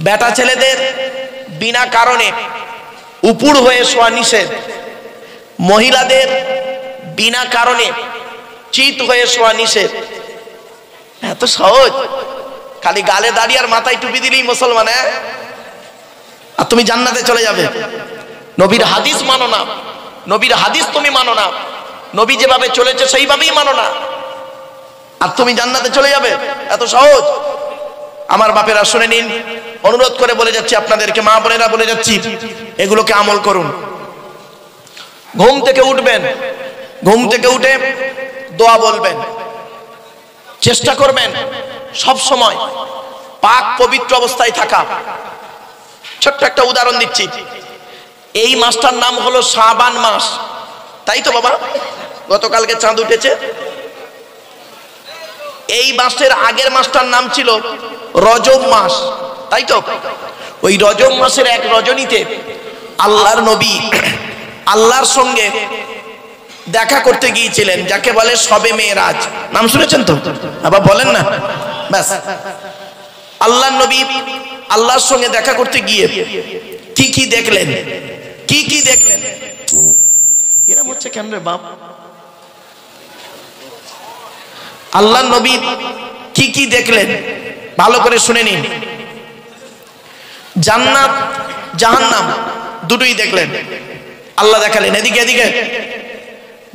বেটা ছেলেদের বিনা কারণে উপুর হয়ে শোয়া নিষেধ, মহিলাদের বিনা কারণে চিত হয়ে শোয়া নিষেধ। এত সহজ, খালি গালে দাঁড়িয়ে আর মাথায় টুপি দিলেই মুসলমান, আর তুমি জান্নাতে চলে যাবে। নবীর হাদিস মানো না, নবীর হাদিস তুমি মানো না, নবী যেভাবে চলেছে সেইভাবেই মানো না, আর তুমি জান্নাতে চলে যাবে। এত সহজ। আমার বাপেরা শুনে নিন, অনুরোধ করে বলে যাচ্ছি আপনাদেরকে, মা বোনেরা বলে যাচ্ছি, এগুলোকে আমল করুন। ঘুম থেকে উঠবেন, ঘুম থেকে উঠে দোয়া বলবেন, চেষ্টা করবেন সব সময় পাক পবিত্র অবস্থায় থাকা। ছোট্ট একটা উদাহরণ দিচ্ছি, এই মাসটার নাম হলো শাবান মাস, তাই তো বাবা? গতকালকে চাঁদ উঠেছে। এই মাসের আগের মাসটার নাম ছিল রজব মাস, তাই তো? ওই রজব মাসের এক রজনীতে আল্লাহর নবী আল্লাহর সঙ্গে দেখা করতে গিয়েছিলেন, যাকে বলে শবে মেরাজ। নাম শুনেছেন তো? আবার বলেন না। ব্যাস, আল্লাহর নবী আল্লাহর সঙ্গে দেখা করতে গিয়ে কি কি দেখলেন, কি কি দেখলেন? এরকম হচ্ছে কেন রে বাপ? আল্লাহর নবী কি কি দেখলেন ভালো করে শুনে নিন। জান্নাত জাহান্নাম দুটোই দেখলেন, আল্লাহ দেখালেন। এদিকে এদিকে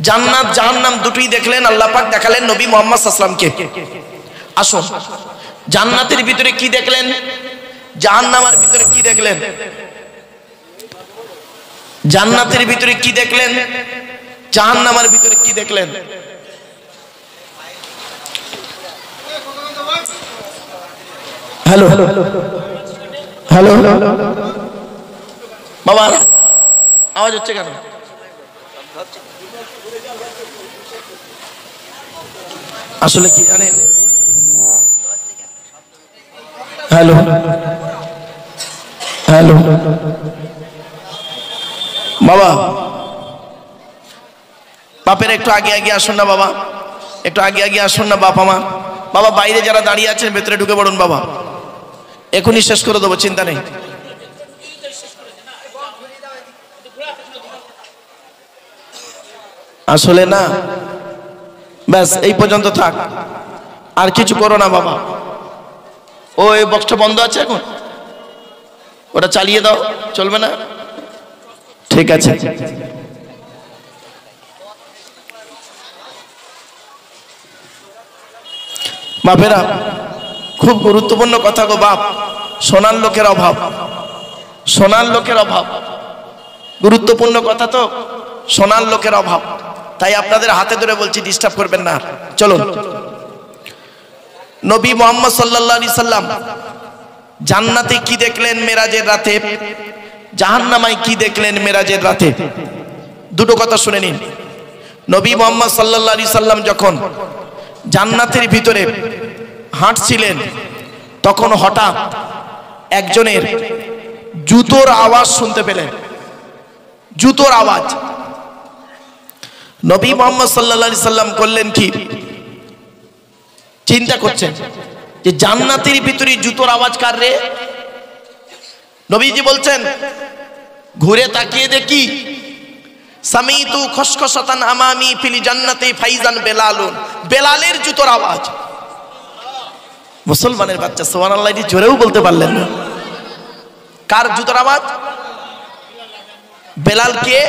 জান্নাত জাহান্নাম দুটোই দেখলেন, আল্লাহ পাক দেখালেন নবী মুহাম্মদ সাল্লাল্লাহু আলাইহি ওয়াসাল্লামকে। আসুন, জান্নাতের ভিতরে কি দেখলেন, জাহান্নামের ভিতরে কি দেখলেন? জান্নাতের ভিতরে কি দেখলেন, জাহান্নামের ভিতরে কি দেখলেন? হ্যালো হ্যালো হ্যালো বাবা, আওয়াজ হচ্ছে কেন? আসলে কি জানেন? হ্যালো হ্যালো বাবা, বাপের একটু আগে আগে আসুন না বাবা, একটু আগে আগে আসুন না বাপ আমার। বাবা বাইরে যারা দাঁড়িয়ে আছেন ভেতরে ঢুকে পড়ুন বাবা, এখনই শেষ করে দেবো, চিন্তা নেই। আসলে না, ব্যাস এই পর্যন্ত থাক, আর কিছু করো না বাবা। ওই বক্সটা বন্ধ আছে এখন, ওটা চালিয়ে দাও, চলবে না? ঠিক আছে। বাপেরা, খুব গুরুত্বপূর্ণ কথা গো বাপ, শোনার লোকের অভাব, শোনার লোকের অভাব। গুরুত্বপূর্ণ কথা তো, শোনার লোকের অভাব। তাই আপনাদের হাতে ধরে বলছি, ডিস্টার্ব করবেন না। চলুন, নবী মুহাম্মদ সাল্লাল্লাহু আলাইহি সাল্লাম জান্নাতে কি দেখলেন মেরাজের রাতে, জাহান্নামায় কি দেখলেন মেরাজের রাতে, দুটো কথা শুনে নিন। নবী মুহাম্মদ সাল্লাল্লাহু আলাইহি সাল্লাম যখন জান্নাতের ভিতরে হাঁটছিলেন, তখন হঠাৎ একজনের জুতোর আওয়াজ শুনতে পেলেন, জুতোর আওয়াজ। নবী মুহাম্মদ সাল্লাল্লাহু আলাইহি সাল্লাম করলেন কি, চিন্তা করছেন যে জান্নাতের ভিতরে জুতোর আওয়াজ কার রে? নবীজি বলছেন, ঘুরে তাকিয়ে দেখি, সামিতু খসখসাতান আমামি ফিল জান্নাতি ফাইজান বেলালুন, বেলালের জুতোর আওয়াজ। মুসলমানের বাচ্চা সুবহানাল্লাহ, এটি জোরেও বলতে পারলেন না। কার জুতোর আওয়াজ? বেলাল কে?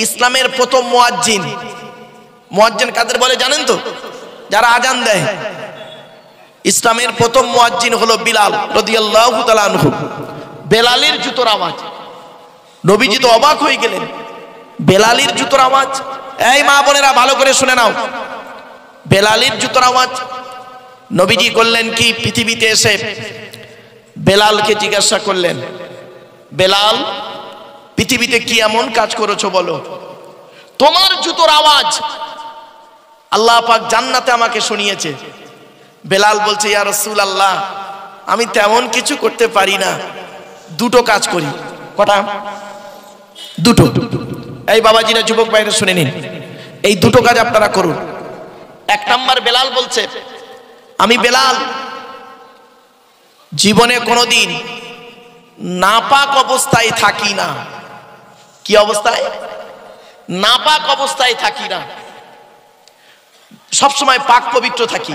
ইসলামের প্রথম মুয়াজ্জিন। মুয়াজ্জিন কাদের বলে জানেন তো? যারা আজান দেয়। ইসলামের প্রথম মুয়াজ্জিন হলো বিলাল রাদিয়াল্লাহু তাআলা আনহু। বেলালের জুতোর আওয়াজ, নবীজি তো অবাক হয়ে গেলেন, বেলালের জুতোর আওয়াজ। এই মা বোনেরা ভালো করে শুনে নাও, বেলালের জুতোর আওয়াজ। নবীজি করলেন কি, পৃথিবীতে এসে বেলালকে জিজ্ঞাসা করলেন, বেলাল পৃথিবীতে কি এমন কাজ করেছো বলো, তোমার জুতোর আওয়াজ আল্লাহ পাক জান্নাতে আমাকে শুনিয়েছে। বেলাল বলছে, ইয়া রাসূলুল্লাহ, আমি তেমন কিছু করতে পারি না, দুটো কাজ করি। কটা? দুটো। এই বাবাজিরা, যুবক ভাইরা শুনে নিন, এই দুটো কাজ আপনারা করুন। এক নাম্বার, বেলাল বলছে, আমি বেলাল জীবনে কোনোদিন নাপাক অবস্থায় থাকি না। কি অবস্থায়? নাপাক অবস্থায় থাকি না, সবসময় পাক পবিত্র থাকি।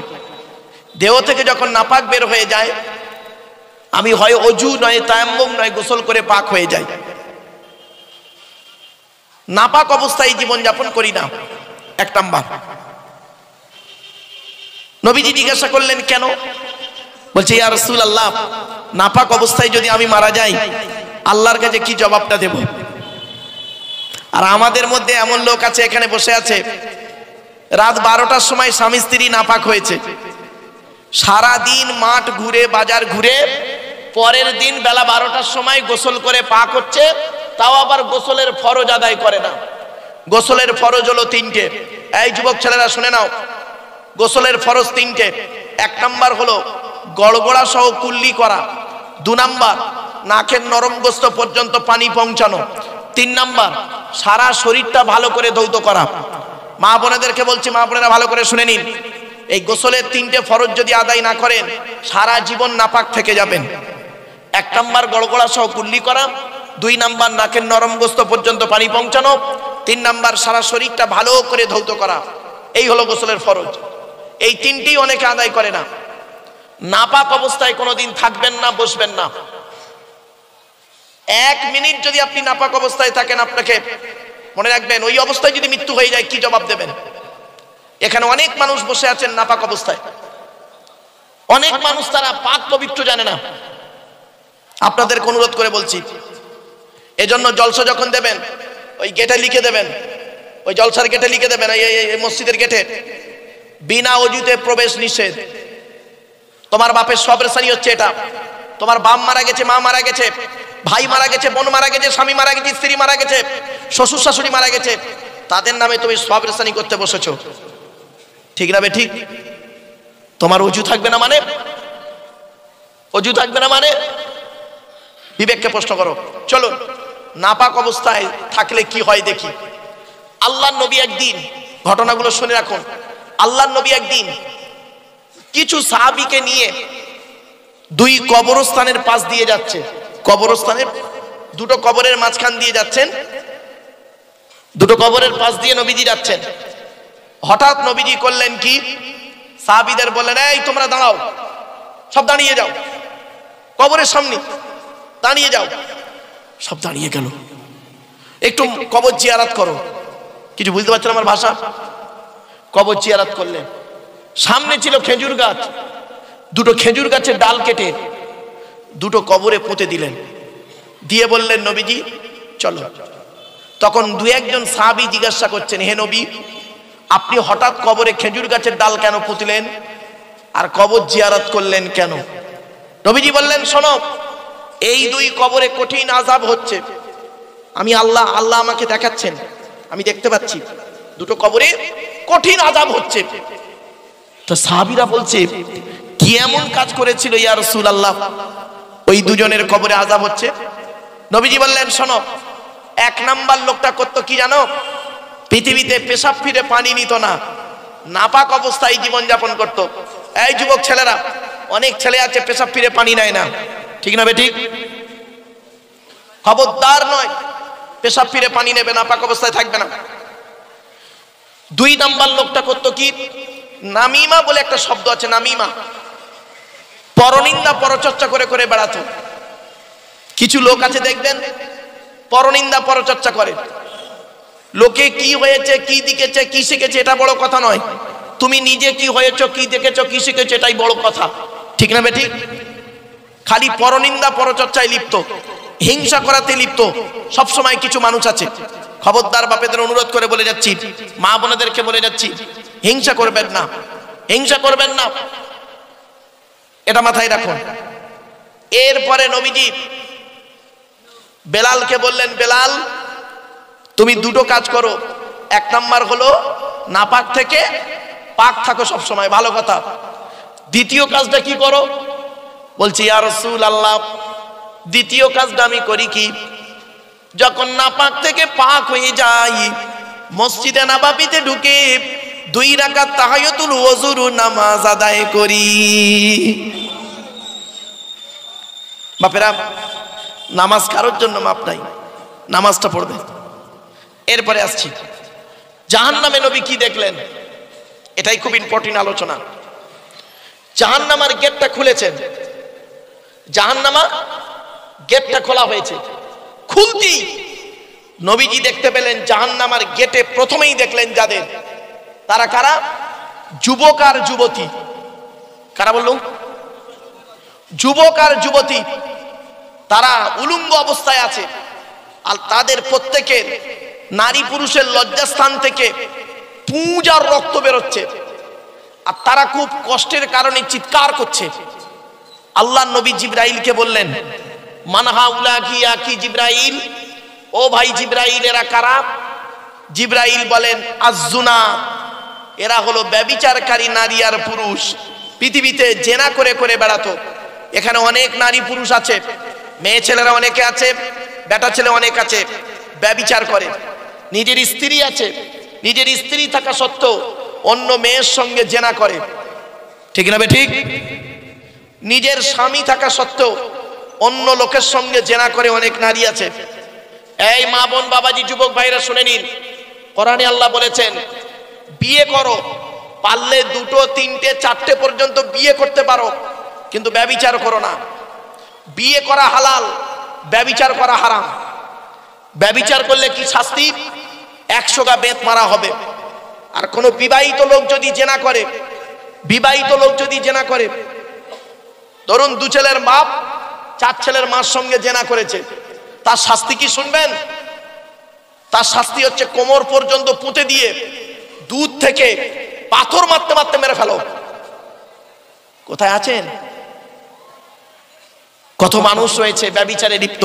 দেহ থেকে যখন নাপাক বের হয়ে যায়, আমি হয় অজু নয় তায়াম্মুম নয় গোসল করে পাক হয়ে যাই। নাপাক অবস্থায় জীবন যাপন করি না, এক নাম্বার। নবীজি জিজ্ঞাসা করলেন কেন? বলছে ইয়া রাসূলুল্লাহ, নাপাক অবস্থায় যদি আমি মারা যাই, আল্লাহর কাছে কি জবাবটা দেব? আর আমাদের মধ্যে এমন লোক আছে, এখানে বসে আছে, রাত 12টার সময় স্বামী স্ত্রী নাপাক হয়েছে, সারা দিন মাঠ ঘুরে বাজার ঘুরে পরের দিন বেলা 12টার সময় গোসল করে পাক হচ্ছে, তাও আবার গোসলের ফরজ আদায় করে না। গোসলের ফরজ হলো 3টে। এই যুবক ছেলেরা শুনে নাও, গোসলের ফরজ 3টে। 1 নাম্বার হলো গড়গড়া সহ কুল্লি করা, 2 নাম্বার নাকের নরম গোস্ত পর্যন্ত পানি পৌঁছানো, 3 নাম্বার সারা শরীরটা ভালো করে ধৌত করা। মা বোনেদেরকে বলছি, মা বোনেরা ভালো করে শুনে নিন, এই গোসলের 3টে ফরজ যদি আদায় না করেন, সারা জীবন নাপাক থেকে যাবেন। 1 নাম্বার গড়গড়া সহ কুল্লি করা, 2 নাম্বার নাকের নরম গোস্ত পর্যন্ত পানি পৌঁছানো, 3 নাম্বার সারা শরীরটা ভালো করে ধৌত করা। এই হলো গোসলের ফরজ। এই 3টি অনেকে আদায় করে না। নাপাক অবস্থায় কোনোদিন থাকবেন না, বসবেন না। 1 মিনিট যদি আপনি নাপাক অবস্থায় থাকেন, আপনাকে মনে রাখবেন, ওই অবস্থায় যদি মৃত্যু হয়ে যায় কি জবাব দেবেন? এখানে অনেক মানুষ বসে আছেন নাপাক অবস্থায়, অনেক মানুষ তারা পাক পবিত্র জানে না। আপনাদেরকে অনুরোধ করে বলছি, এজন্য জলসা যখন দেবেন, ওই গেটে লিখে দেবেন, ওই জলসার গেটে লিখে দেবেন, এই মসজিদের গেটে বিনা অজুতে প্রবেশ নিষেধ। তোমার বাপের সবরেসানি হচ্ছে এটা। তোমার বাপ মারা গেছে, মা মারা গেছে, ভাই মারা গেছে, বোন মারা গেছে, স্বামী মারা গেছে, স্ত্রী মারা গেছে, শ্বশুর শাশুড়ি মারা গেছে, তাদের নামে তুমি সবরেসানি করতে বসেছো, ঠিক না? ঠিক। তোমার অজু থাকবে না মানে? অজু থাকবে না মানে? বিবেককে প্রশ্ন করো। চলো, নাপাক অবস্থায় থাকলে কি হয় দেখি। আল্লাহর নবী একদিন, ঘটনাগুলো শুনে রাখুন, আল্লাহর নবী একদিন কিছু সাহাবীকে নিয়ে 2 কবরস্থানের পাশ দিয়ে যাচ্ছে। কবরস্থানের 2টো কবরের মাঝখান দিয়ে যাচ্ছেন, 2টো কবরের পাশ দিয়ে নবীজি যাচ্ছেন। হঠাৎ নবীজি করলেন কি, সাহাবীদের বললেন, এই তোমরা দাঁড়াও, সব দাঁড়িয়ে যাও, কবরের সামনে দাঁড়িয়ে যাও। সব দাঁড়িয়ে গেল। একটু কবর জিয়ারত করো। কিছু বুঝতে পারছেন আমার ভাষা? কবর জিয়ারত করলেন। সামনে ছিল খেজুর গাছ, 2টো খেজুর গাছের ডাল কেটে 2টো কবরে পুঁতে দিলেন, দিয়ে বললেন, নবীজি চলো। তখন 2-1 সাহাবী জিজ্ঞাসা করছেন, হে নবী, আপনি হঠাৎ কবরে খেজুর গাছের ডাল কেন পুঁতলেন আর কবর জিয়ারত করলেন কেন? নবীজি বললেন, শোনো, এই 2 কবরে কঠিন আযাব হচ্ছে। আমি আল্লাহ আমাকে দেখাচ্ছেন, আমি দেখতে পাচ্ছি 2টো কবরে কঠিন আযাব হচ্ছে। তো সাহাবীরা বলছে, কি এমন কাজ করেছিল ইয়া রাসূলুল্লাহ, ওই 2জনের কবরে আযাব হচ্ছে? নবীজি বললেন, শোনো, 1 নাম্বার লোকটা করতো কি জানো? পৃথিবীতে পেশাব ফিরে পানি নিত না, নাপাক অবস্থায় জীবন যাপন করত। এই যুবক ছেলেরা, অনেক ছেলে আছে পেশাব ফিরে পানি নেয় না, ঠিক না? ঠিক। খবরদার নয়, পেশাব ফিরে পানি নেবে, নাপাক অবস্থায় থাকবে না। 2 নাম্বার লোকটা করতো কি, নামিমা বলে একটা শব্দ আছে, নামিমা, পরনিন্দা পরচর্চা করে করে বেড়াতো। কিছু লোক আছে দেখবেন, পরনিন্দা পরচর্চা করে। লোকে কি হয়েছে, কি দেখেছে, কি শিখেছে, এটা বড় কথা নয়। তুমি নিজে কি হয়েছো, কি দেখেছো, কি শিখেছো, এটাই বড় কথা, ঠিক না? ঠিক। খালি পরনিন্দা পরচর্চায় লিপ্ত, হিংসা করাতে লিপ্ত সবসময় কিছু মানুষ আছে। খবরদার, বাপেদের অনুরোধ করে বলে যাচ্ছি, মা বোনেদেরকে বলে যাচ্ছি, হিংসা করবেন না, হিংসা করবেন না, এটা মাথায় রাখুন। এরপরে নবীজি বেলালকে বললেন, বেলাল, তুমি 2টো কাজ করো। 1 নাম্বার হলো নাপাক থেকে পাক থাকো সব সময়, ভালো কথা। 2য় কাজটা কি করো? বলছি, ইয়া রাসূলুল্লাহ, 2য় কাজটা আমি করি কি, যখন নাপাক থেকে পাক হয়ে যাই, মসজিদে নববীতে ঢুকে 2 রাকাত তাহিয়াতুল ওযুর নামাজ আদায় করি। বাপেরা, নামাজ কারোর জন্য মাপ নাই, নামাজটা পড়বে। এরপরে আসছি জাহান্নামে নবী কি দেখলেন, এটাই খুব ইম্পর্টেন্ট আলোচনা। জাহান্নামার গেটটা খুলেছেন, জাহান্নামা গেটটা খোলা হয়েছে, খুলতেই নবীজি দেখতে পেলেন জাহান্নামার গেটে প্রথমেই দেখলেন যাদের, তারা কারা? যুবক আর যুবতী। কারা বললো? যুবক আর যুবতী। তারা উলঙ্গ অবস্থায় আছে, আর তাদের প্রত্যেকের নারী পুরুষের লজ্জাস্থান থেকে পুঁজ আর রক্ত বেরোচ্ছে, আর তারা খুব কষ্টের কারণে চিৎকার করছে। আল্লাহ নবী জিবরাইলকে বললেন, মানহা উলা কি জিবরাইল, ও ভাই জিবরাইল এরা কারা? জিবরাইল বলেন, আযুনা, এরা হলো ব্যভিচারকারী নারী আর পুরুষ, পৃথিবীতে জেনা করে করে বেড়াতো। এখানে অনেক নারী পুরুষ আছে, মেয়ে ছেলেরা অনেকে আছে, বেটা ছেলে অনেক আছে, ব্যভিচার করে। নিজের স্ত্রী আছে, নিজের স্ত্রী থাকা সত্ত্বেও অন্য মেয়ের সঙ্গে জেনা করে, ঠিক না ঠিক? নিজের স্বামী থাকা সত্ত্বেও অন্য লোকের সঙ্গে জেনা করে অনেক নারী আছে। এই মা বোন বাবাজি যুবক ভাইরা শুনে নিন, কোরআনে আল্লাহ বলেছেন বিয়ে করো, পারলে 2, 3, 4 পর্যন্ত বিয়ে করতে পারো, কিন্তু ব্যভিচার করো না। বিয়ে করা হালাল, ব্যভিচার করা হারাম। ব্যভিচার করলে কি শাস্তি? 100 গা বেত মারা হবে। আর কোন বিবাহিত লোক যদি জেনা করে, বিবাহিত লোক যদি জেনা করে, ধরুন 2 ছেলের বাপ 4 ছেলের মার সঙ্গে জেনা করেছে, তার শাস্তি কি শুনবেন? তার শাস্তি হচ্ছে কোমর পর্যন্ত পুঁতে দিয়ে দুধ থেকে পাথর মারতে মারতে মেরে ফেলো। কোথায় আছেন? কত মানুষ রয়েছে ব্যভিচারে লিপ্ত।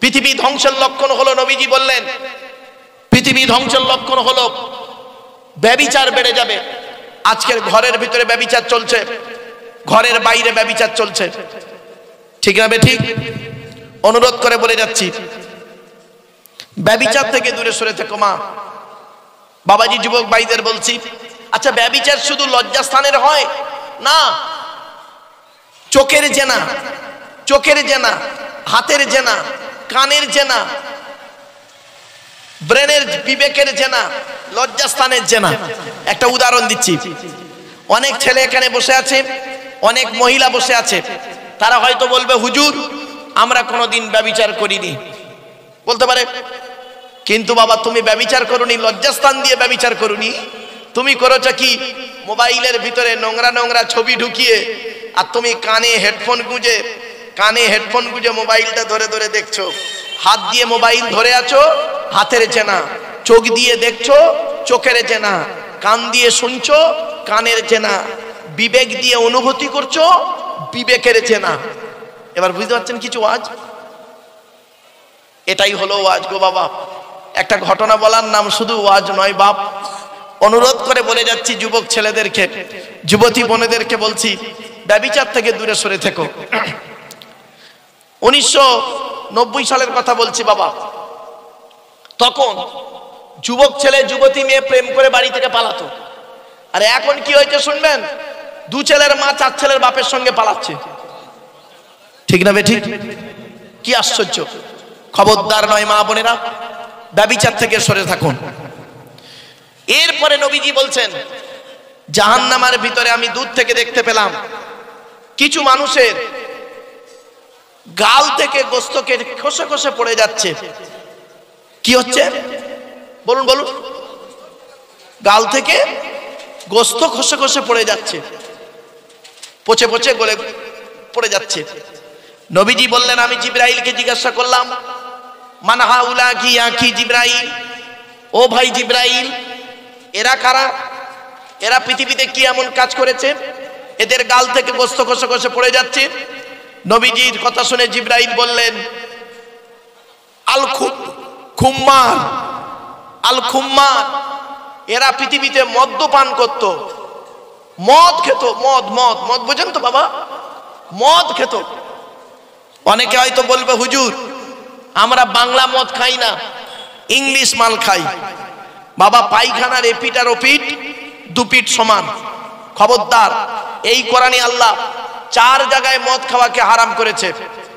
পৃথিবী ধ্বংসের লক্ষণ হলো, নবীজি বললেন পৃথিবী ধ্বংসের লক্ষণ হলো ব্যভিচার বেড়ে যাবে। আজকের ঘরের ভিতরে ব্যভিচার চলছে, ঘরের বাইরে ব্যভিচার চলছে, ঠিক না ঠিক? অনুরোধ করে বলে যাচ্ছি, ব্যভিচার থেকে দূরে সরে থেকো মা বাবাজি যুবক ভাইদের বলছি। আচ্ছা, ব্যভিচার শুধু লজ্জাস্থানের হয় না, চোখের জেনা, চোখের জেনা, হাতের জেনা, কানের জেনা, ব্রেনের বিবেকের জেনা, লজ্জাস্থানের জেনা। একটা উদাহরণ দিচ্ছি, অনেক ছেলে এখানে বসে আছে, অনেক মহিলা বসে আছে, তারা হয়তো বলবে হুজুর আমরা কোনোদিন ব্যভিচার করিনি, বলতে পারে। কিন্তু বাবা তুমি ব্যভিচার করোনি, লজ্জাস্থান দিয়ে ব্যভিচার করোনি, তুমি করেছো কি? মোবাইলের ভিতরে নোংরা নোংরা ছবি ঢুকিয়ে, আর তুমি কানে হেডফোন গুঁজে মোবাইলটা ধরে ধরে দেখছো। হাত দিয়ে মোবাইল ধরে আছো, হাতের জেনা। চোখ দিয়ে দেখছো, চোখের জেনা। কান দিয়ে শুনছো, কানের জেনা। বিবেক দিয়ে অনুভূতি করছো, বিবেকের জেনা। এবার বুঝতে পারছেন কিছু ওয়াজ? এটাই হলো ওয়াজ গো বাবা। একটা ঘটনা বলার নাম শুধু ওয়াজ নয় বাপ। অনুরোধ করে বলে যাচ্ছি যুবক ছেলেদেরকে, যুবতী বোনেদেরকে বলছি, ব্যভিচার থেকে দূরে সরে থেকো। 1990 সালের কথা বলছি বাবা। তখন যুবক ছেলে যুবতী মেয়ে প্রেম করে বাড়ি থেকে পালাতো। আর এখন কি হয়েছে শুনবেন? 2 ছেলের মা 4 ছেলের বাপের সঙ্গে পালাচ্ছে, ঠিক না ঠিক? কি আশ্চর্য! খবরদার নয় মা বোনেরা, ব্যভিচার থেকে সরে থাকুন। এরপরে নবীজি বলছেন জাহান্নামের ভিতরে আমি দূর থেকে দেখতে পেলাম কিছু মানুষের গাল থেকে গোশতকে খসে খসে পড়ে যাচ্ছে। কি হচ্ছে বলুন বলুন? গাল থেকে গোশত খসে খসে পড়ে যাচ্ছে, পচে পচে গলে পড়ে যাচ্ছে। নবীজি বললেন, আমি জিবরাইলকে জিজ্ঞাসা করলাম, মান হাউলা কি জিবরাইল, ও ভাই জিবরাইল এরা কারা? এরা পৃথিবীতে কি এমন কাজ করেছে এদের গাল থেকে গোশত খসে খসে পড়ে যাচ্ছে? নবীজির কথা শুনে জিবরাইল বললেন, আল খুম্মার, আল খুম্মার। এরা পৃথিবীতে মদ্যপান করত, মদ খেত, মদ মদ মদ বোঝেন তো বাবা? মদ খেত। অনেকে হয়তো বলবে হুজুর আমরা বাংলা মদ খাই না, ইংলিশ মাল খাই। বাবা পায়খানার এপিট আর ওপিট 2 পিঠ সমান। খবরদার, এই কোরআনে আল্লাহ 4 জায়গায় মদ খাওয়াকে হারাম করেছে।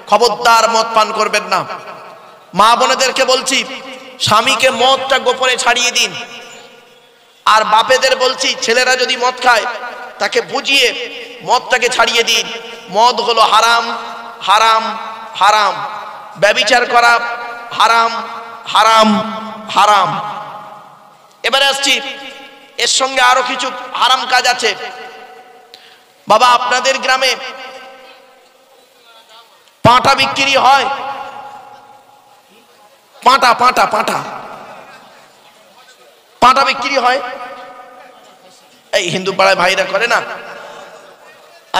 খবরদার মদ পান করবেন না। মা বোনেদেরকে বলছি, স্বামীকে মদটা গোপনে ছাড়িয়ে দিন। আর বাপেদের বলছি, ছেলেরা যদি মদ খায় তাকে বুঝিয়ে মদটাকে ছাড়িয়ে দিন। মদ হলো হারাম, হারাম, হারাম। ব্যভিচার করা হারাম, হারাম, হারাম। এবারে আসছি, এর সঙ্গে আরো কিছু হারাম কাজ আছে। বাবা, আপনাদের গ্রামে পাঁঠা বিক্রি হয়? পাঁঠা পাঁঠা পাঁঠা পাঁঠা বিক্রি হয়? এই হিন্দু পাড়ায় ভাইরা করে না?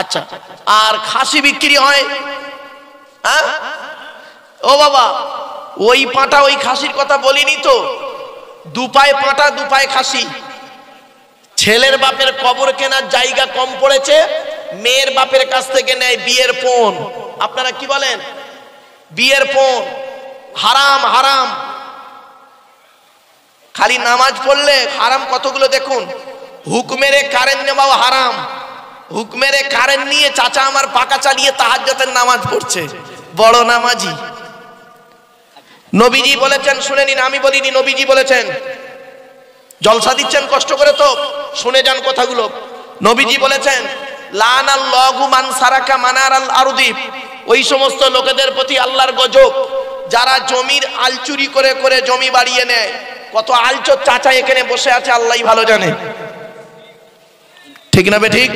আচ্ছা, আর খাসি বিক্রি হয়? হ্যাঁ ও বাবা, ওই পাঁঠা ওই খাসির কথা বলিনি তো। দুপায় পাঁঠা দুপায় খাসি। ছেলের বাপের কবর কেনার জায়গা কম পড়েছে, মেয়ের বাপের কাছ থেকে নেয় বিয়ের পণ। আপনারা কি বলেন? বিয়ের পণ হারাম, হারাম। খালি নামাজ পড়লে হারাম কতগুলো দেখুন। হুকমেরে কারেন্ট নেওয়াও হারাম। হুকমেরে কারেন্ট নিয়ে চাচা আমার পাকা চালিয়ে তাহাজ্জুদের নামাজ পড়ছে, বড় নামাজি। নবীজি বলেছেন, শুনে নিন, আমি বলিনি, নবীজি বলেছেন। জলসা দিচ্ছেন কষ্ট করে, তো শুনে যান কথাগুলো। নবীজি বলেছেন, লানাল্লাহু মান সারাকা মানারাল আরদি, ওই সমস্ত লোকেদের প্রতি আল্লাহর গজব যারা জমির আলচুরি করে করে জমি বাড়িয়ে নেয়। কত আলচোর চাচা এখানে বসে আছে আল্লাহই ভালো জানে, ঠিক না বে ঠিক?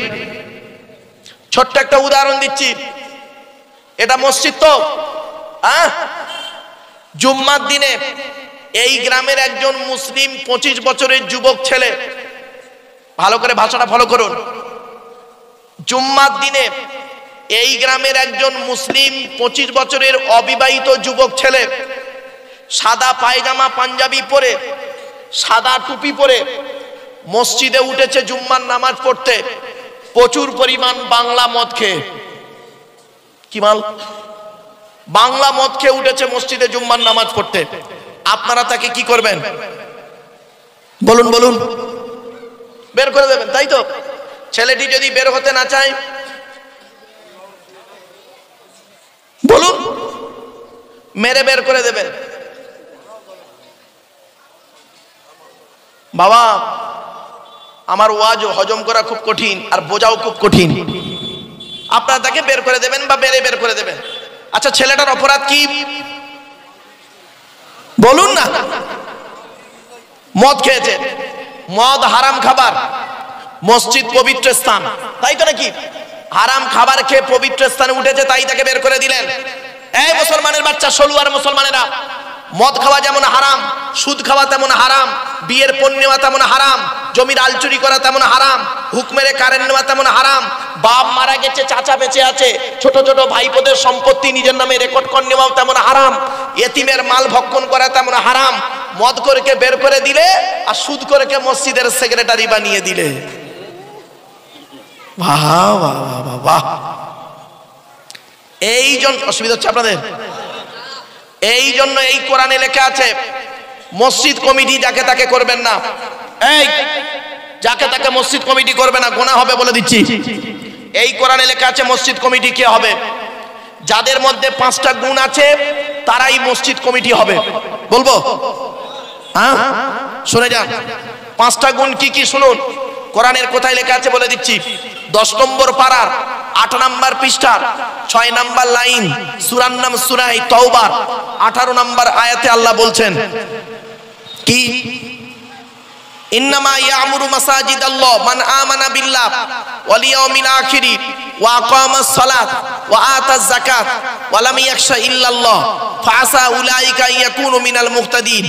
ছোট্ট একটা উদাহরণ দিচ্ছি। এটা মসজিদ তো, হ্যাঁ? জুম্মার দিনে এই গ্রামের একজন মুসলিম 25 বছরের যুবক ছেলে, ভালো করে ভাষাটা ফলো করুন। জুম্মার দিনে এই গ্রামের একজন মুসলিম 25 বছরের অবিবাহিত যুবক ছেলে সাদা পায়জামা পাঞ্জাবি পরে, সাদা টুপি পরে মসজিদে উঠেছে জুম্মার নামাজ পড়তে, প্রচুর পরিমাণ বাংলা মদ খেয়ে। কি মাল? বাংলা মদ খেয়ে উঠেছে মসজিদে জুম্মার নামাজ পড়তে। আপনারা তাকে কি করবেন? বলুন বলুন। বের করে দেবেন, তাই তো? ছেলেটি যদি বের হতে না চায়, বলুন, মেরে বের করে দেবেন। বাবা, আমার ওয়াজ হজম করা খুব কঠিন, আর বোঝাও খুব কঠিন। আপনারা তাকে বের করে দেবেন বা বের করে দেবেন। আচ্ছা, ছেলেটার অপরাধ কি বলুন না? মদ খেয়েছে। মদ হারাম খাবার, মসজিদ পবিত্র স্থান, তাই তো নাকি? হারাম খাবার খেয়ে পবিত্র স্থানে উঠেছে, তাই তাকে বের করে দিলেন। এই মুসলমানের বাচ্চা, সলুয়ার মুসলমানেরা, মদ খাওয়া যেমন হারাম, সুদ খাওয়া তেমন হারাম, বিয়ের পণ নেওয়া তেমন হারাম, জমির আলচুরি করা তেমন হারাম, হুকমেরে কারেন্ট নেওয়া তেমন হারাম, বাপ মারা গেছে চাচা বেঁচে আছে, ছোট ছোট ভাইপোদের সম্পত্তি নিজের নামে রেকর্ড করে নেওয়াও তেমন হারাম, এতিমের মাল ভক্ষণ করা তেমন হারাম। মদ করে বের করে দিলে, আর সুদ করে মসজিদের সেক্রেটারি বানিয়ে দিলে। বাহ বাহ বাহ বাহ। এই জন্য অসুবিধা হচ্ছে আপনাদের। এই জন্য এই কোরআনে লেখা আছে, মসজিদ কমিটি যাকে তাকে করবেন না। এই যাকে তাকে মসজিদ কমিটি করবে না, গুনাহ হবে বলে দিচ্ছি। এই কোরআনে লেখা আছে মসজিদ কমিটি কে হবে? যাদের মধ্যে 5টা গুণ আছে তারাই মসজিদ কমিটি হবে। বলবো? হ্যাঁ, শুনে যান। 5টা গুণ কি কি শুনুন। কোরআনের কোথায় লেখা আছে বলে দিচ্ছি। 10 নম্বর পারার 8 নম্বর পৃষ্ঠার 6 নম্বর লাইন, সূরার নাম সূরা তাওবার 18 নম্বর আয়াতে আল্লাহ বলছেন কি? ইন্নামা ইয়ামুরু মাসাজিদাল্লাহ মান আমানা বিল্লাহ ওয়াল ইয়াউমিল আখির ওয়া আকামাস সালাত ওয়া আতাজ যাকাত ওয়া লাম ইয়াখশা ইল্লাল্লাহ ফাসা উলাইকা ইয়াকুনু মিনাল মুহতাদিন।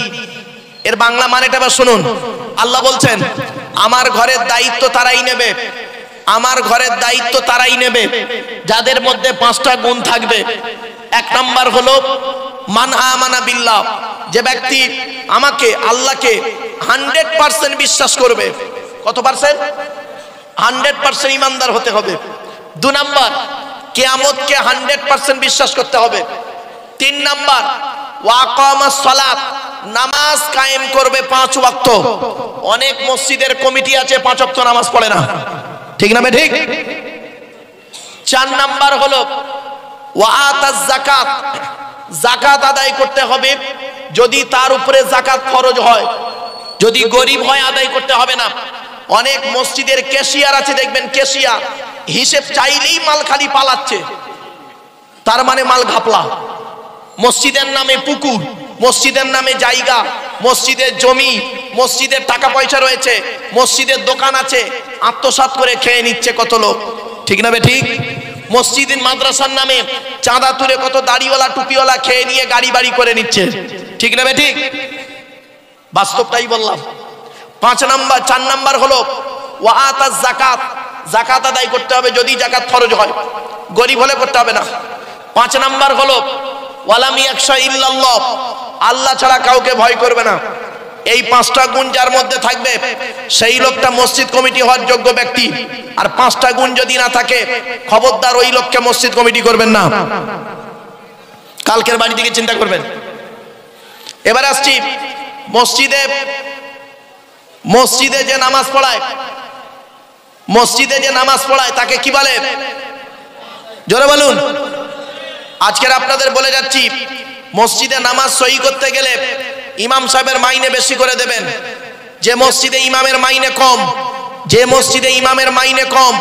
এর বাংলা মানেটা বা শুনুন। আল্লাহ বলছেন, আমার ঘরের দায়িত্ব তারাই নেবে, আমার ঘরের দায়িত্ব তারাই নেবে যাদের মধ্যে 5টা গুণ থাকবে। 1 নাম্বার হলো মান আমানা বিল্লাহ, যে ব্যক্তি আমাকে আল্লাহকে 100% বিশ্বাস করবে। কত পার্সেন্ট? 100% ইমানদার হতে হবে। 2 নাম্বার, কিয়ামতকে 100% বিশ্বাস করতে হবে। 3 নাম্বার, ওয়া আকামাস সালাত, নামাজ কায়েম করবে 5 ওয়াক্ত। অনেক মসজিদের কমিটি আছে 5 ওয়াক্ত নামাজ পড়ে না, ঠিক না ঠিক? 4 নাম্বার হলো ওয়া আতাজ যাকাত, যাকাত আদায় করতে হবে যদি তার উপরে যাকাত ফরজ হয়। যদি গরিব হয় আদায় করতে হবে না। অনেক মসজিদের ক্যাশিয়ার আছে, দেখবেন ক্যাশিয়ার হিসেব চাইলেই মাল খালি পালাচ্ছে, তার মানে মাল ঘাপলা। মসজিদের নামে পুকুর, মসজিদের নামে জায়গা, মসজিদের জমি, মসজিদের টাকা পয়সা রয়েছে, মসজিদের দোকান আছে, আত্মসাৎ করে খেয়ে নিচ্ছে কত লোক, ঠিক না ঠিক? মসজিদের মাদ্রাসার নামে চাঁদা তুলে কত দাড়িওয়ালা টুপিওয়ালা খেয়ে নিয়ে গাড়ি বাড়ি করে নিচ্ছে, ঠিক না ঠিক? বাস্তবটাই বললাম। 4 নাম্বার হলো ওয়া আতাজ যাকাত, যাকাত আদায় করতে হবে যদি যাকাত ফরজ হয়, গরিব হলে করতে হবে না। 5 নাম্বার হলো ওয়ালাম ইয়াখশা ইল্লাল্লাহ, আল্লাহ ছাড়া কাউকে ভয় করবে না। এই 5টা গুণ যার মধ্যে থাকবে সেই লোকটা মসজিদ কমিটি হওয়ার যোগ্য ব্যক্তি। আর 5টা গুণ যদি না থাকে খবরদার ওই লোককে মসজিদ কমিটি করবেন না, কালকের বাড়ি থেকে চিন্তা করবেন। এবার আসছি মসজিদে যে নামাজ পড়ায়, মসজিদে যে নামাজ পড়ায় তাকে কি বলে? জোরে বলুন। আজকের আপনাদের বলে যাচ্ছি, মসজিদে নামাজ সহি করতে গেলে ইমাম সাহেবের মাইনে বেশি করে দেবেন। যে মসজিদে ইমামের মাইনে কম, যে মসজিদে ইমামের মাইনে কম,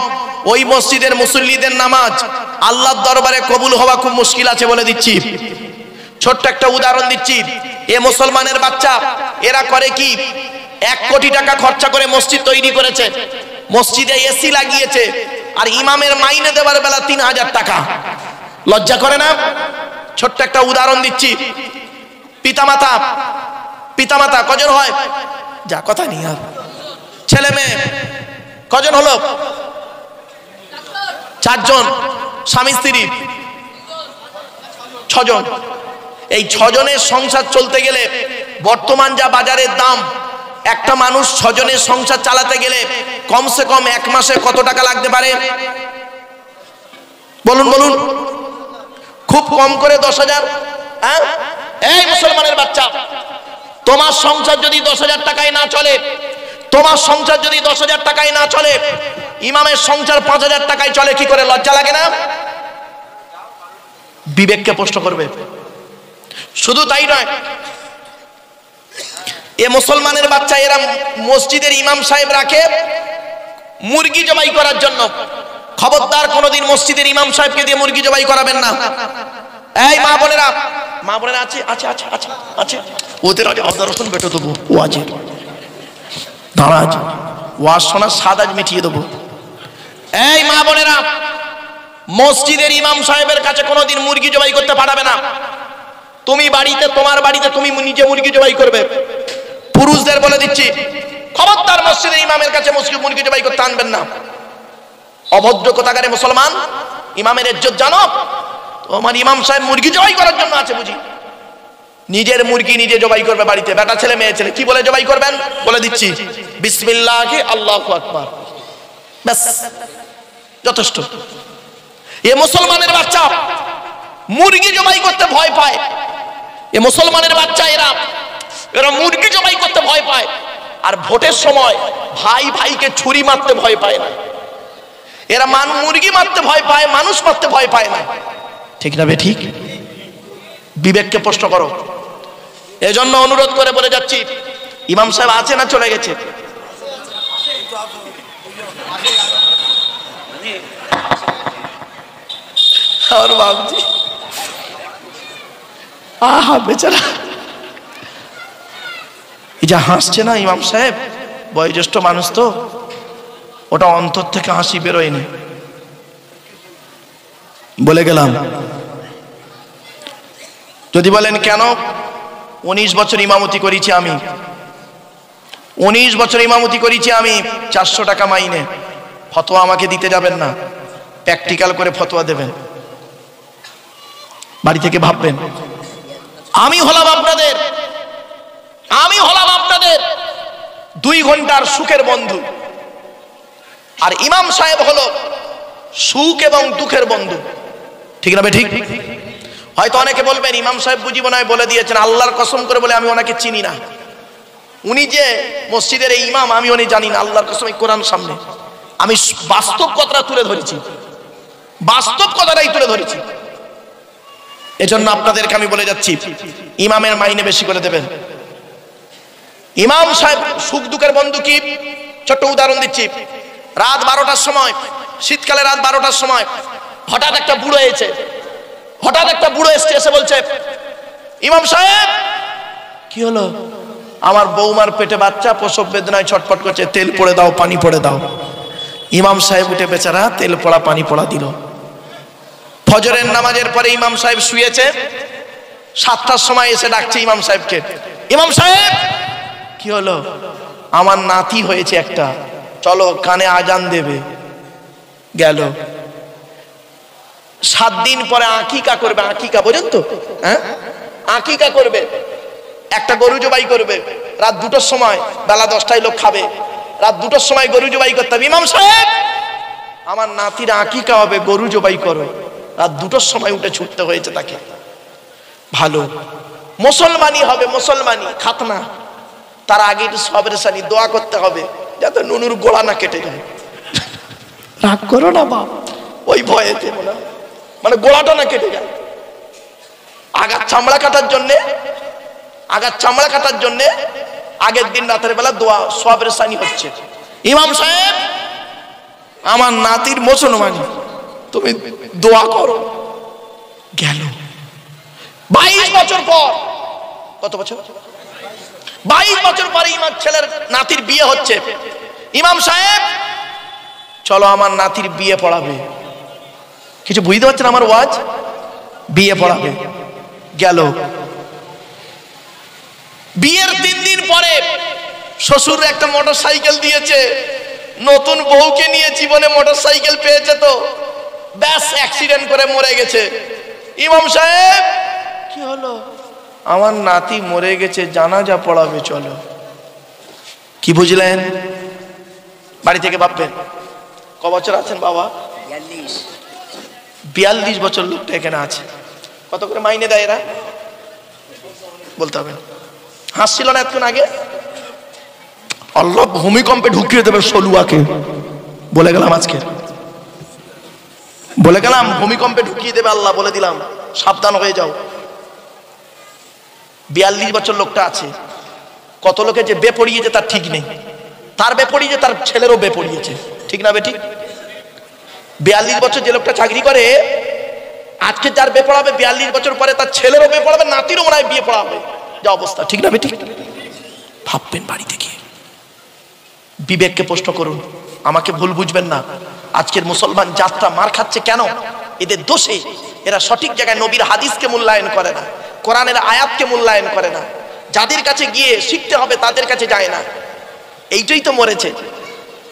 ওই মসজিদের মুসল্লিদের নামাজ আল্লাহর দরবারে কবুল হওয়া খুব মুশকিল আছে বলে দিচ্ছি। ছোট্ট একটা উদাহরণ দিচ্ছি। এ মুসলমানের বাচ্চা এরা করে কি, 1 কোটি টাকা খরচা করে মসজিদ তৈরি করেছে, মসজিদে এসি লাগিয়েছে, আর ইমামের মাইনে দেওয়ার বেলা 3000 টাকা। লজ্জা করে না? ছোট্ট একটা উদাহরণ দিচ্ছি। পিতামাতা কজন হয়? যা কথা নেই আর। ছেলে মেয়ে কজন হলো? 4 জন। স্বামী স্ত্রী 6 জন। এই 6 জনের সংসার চলতে গেলে বর্তমান যা বাজারের দাম, একটা মানুষ 6 জনের সংসার চালাতে গেলে কমসে কম 1 মাসে কত টাকা লাগতে পারে? বলুন। খুব কম করে 10,000। হ্যাঁ, এই মুসলমানের বাচ্চা, তোমার সংসার যদি 10,000 টাকায় না চলে, তোমার সংসার যদি 10,000 টাকায় না চলে, ইমামের সংসার 5,000 টাকায় চলে কি করে? লজ্জা লাগে না? বিবেককে প্রশ্ন করবে। শুধু তাই নয়, এ মুসলমানের বাচ্চা এরা মসজিদের ইমাম সাহেব রাখে মুরগি জবাই করার জন্য। খবরদার কোনোদিন মসজিদের ইমাম সাহেবকে দিয়ে মুরগি জবাই করাবেন না। এই মা বোনেরা আছে আছে আছে আছে আছে ওদের আজ আদা রসুন বেটে দেবো, ও আছে দাঁড়া, আজ ওয়াজ শোনার স্বাদ আজ মিটিয়ে দেবো। এই মা বোনেরা, মসজিদের ইমাম সাহেবের কাছে কোনোদিন মুরগি জবাই করতে পারবে না। তুমি বাড়িতে, তোমার বাড়িতে তুমি নিজে মুরগি জবাই করবে। পুরুষদের বলে দিচ্ছি, খবরদার মসজিদের ইমামের কাছে মুরগি জবাই করতে আনবেন না। অভদ্র কোথাকারে মুসলমান, ইমামের ইজ্জত জানো? তোমার ইমাম সাহেব মুরগি জবাই করার জন্য আছে বুঝি? নিজের মুরগি নিজে জবাই করবে বাড়িতে, বেটা ছেলে মেয়ে ছেলে। কি বলে জবাই করবেন? বলে দিচ্ছি, বিসমিল্লাহি আল্লাহু আকবার, ব্যাস যথেষ্ট। এ মুসলমানের বাচ্চা মুরগি জবাই করতে ভয় পায়। এ মুসলমানের বাচ্চা এরা মুরগি জবাই করতে ভয় পায়। আর ভোটের সময় ভাই ভাইকে ছুরি মারতে ভয় পায় না। এরা মুরগি মারতে ভয় পায়, মানুষ মারতে ভয় পায় না, ঠিক না? ঠিক। বিবেককে প্রশ্ন করো। এজন্য অনুরোধ করে বলে যাচ্ছি, ইমাম সাহেব আছে না চলে গেছে? আর বাবজি আহা বেচারা, এই যে হাসছে না ইমাম সাহেব, বয়োজ্যেষ্ঠ মানুষ তো, ওটা অন্তর থেকে হাসি বেরোয়নি। বলে গেলাম। যদি বলেন কেন, 19 বছর ইমামতি করেছি আমি, 19 বছর ইমামতি করেছি আমি, 400 টাকা মাইনে। ফতোয়া আমাকে দিতে যাবেন না, প্র্যাকটিক্যাল করে ফতোয়া দেবেন। বাড়ি থেকে ভাববেন, আমি হলাম আপনাদের 2 ঘন্টার সুখের বন্ধু, আর ইমাম সাহেব হলো সুখ এবং দুঃখের বন্ধু, ঠিক না? ঠিক। হয়তো অনেকে বলবেন, ইমাম সাহেব বুঝি মনে হয় বলে দিয়েছেন, আল্লাহর কসম করে বলে আমি ওনাকে চিনি না, উনি যে মসজিদের এই ইমাম আমি উনি জানি না। আল্লাহর কসম, এই কোরআন সামনে আমি বাস্তব কথাটা তুলে ধরেছি, বাস্তব কথাটাই তুলে ধরেছি। এজন্য আপনাদেরকে আমি বলে যাচ্ছি, ইমামের মাইনে বেশি করে দেবেন। ইমাম সাহেব সুখ দুঃখের বন্ধু কি? ছোট্ট উদাহরণ দিচ্ছি। রাত 12টার সময়, শীতকালে রাত 12টার সময় হঠাৎ একটা বুড়ো এসেছে, এসে বলছে, ইমাম সাহেব কি হলো? আমার বৌমার পেটে বাচ্চা, প্রসব বেদনায় ছটফট করছে, তেল পড়ে দাও, পানি পড়ে দাও। ইমাম সাহেব উঠে বেচারা তেল পড়া পানি পড়া দিল। ফজরের নামাজের পরে ইমাম সাহেব শুয়েছে, 7টার সময় এসে ডাকছে ইমাম সাহেবকে, ইমাম সাহেব কি হলো? আমার নাতি হয়েছে একটা, চলো কানে আজান দেবে। গেল। 7 দিন পরে আকিকা করবে। আকিকা বোঝেন তো? হ্যাঁ, আকিকা করবে, একটা গরু জবাই করবে। রাত 2টার সময়, বেলা 10টায় লোক খাবে, রাত 2টার সময় গরু জবাই করতে হবে। ইমাম সাহেব আমার নাতির আকিকা হবে, গরু জবাই করো। রাত 2টার সময় উঠে ছুটতে হয়েছে তাকে। ভালো মুসলমানই হবে, মুসলমানই খাতনা। তার আগে একটু সবের সানি দোয়া করতে হবে যাতে নুনুর গোড়া না কেটে যায়। রাগ করো না বাপ, ওই ভয়েতে মানে গোড়াটা না কেটে যায়। আগার চামড়া কাটার জন্যে আগের দিন রাতের বেলা দোয়া সবের সানি হচ্ছে। ইমাম সাহেব আমার নাতির মুসলমান, তুমি দোয়া করো। গেল। 22 বছর পর, কত বছর? 22 বছর পরে ইমাম ছেলের নাতির বিয়ে হচ্ছে। ইমাম সাহেব চলো আমার নাতির বিয়ে পড়াবে। কিছু বুঝতে পারছেন আমার ওয়াজ? বিয়ে পড়াবে। গেল। বিয়ের 3 দিন পরে শ্বশুর একটা মোটরসাইকেল দিয়েছে, নতুন বউকে নিয়ে জীবনে মোটরসাইকেল পেয়েছে তো ব্যাস অ্যাক্সিডেন্ট করে মরে গেছে। ইমাম সাহেব কি হলো? আমার নাতি মরে গেছে, জানাজা পড়াবে, চলো। কি বুঝলেন? বাড়ি থেকে ভাববেন ক বছর আছেন বাবা? 42 বছর লোকটা এখানে আছে। কত করে মাইনে দেয় এরা? বলতে হবে। হাসছিল না এতক্ষণ আগে? আল্লাহ ভূমিকম্পে ঢুকিয়ে দেবে সলুয়াকে, বলে গেলাম। আজকে বলে গেলাম ভূমিকম্পে ঢুকিয়ে দেবে আল্লাহ, বলে দিলাম, সাবধান হয়ে যাও। 42 বছর লোকটা আছে। কত লোকে যে বেপড়িয়েছে তার ঠিক নেই। তার বেপড়িয়েছে, তার ছেলেরও বেপড়িয়েছে, ঠিক না বেটি? 42 বছর যে লোকটা চাকরি করে, আজকে যার বিয়ে পড়াবে 42 বছর পরে তার ছেলেরও বিয়ে পড়াবে, নাতিরও মনে হয় বিয়ে পড়াবে। যা অবস্থা, ঠিক না বেটি? ভাববেন বাড়ি থেকে, বিবেককে প্রশ্ন করুন। আমাকে ভুল বুঝবেন না। আজকের মুসলমান যাত্রা মার খাচ্ছে কেন? এদের দোষে। এরা সঠিক জায়গায় নবীর হাদিসকে মূল্যায়ন করে না, কোরআনের আয়াতকে মূল্যায়ন করে না। যাদের কাছে গিয়ে শিখতে হবে তাদের কাছে যায় না। এইটাই তো মরেছে।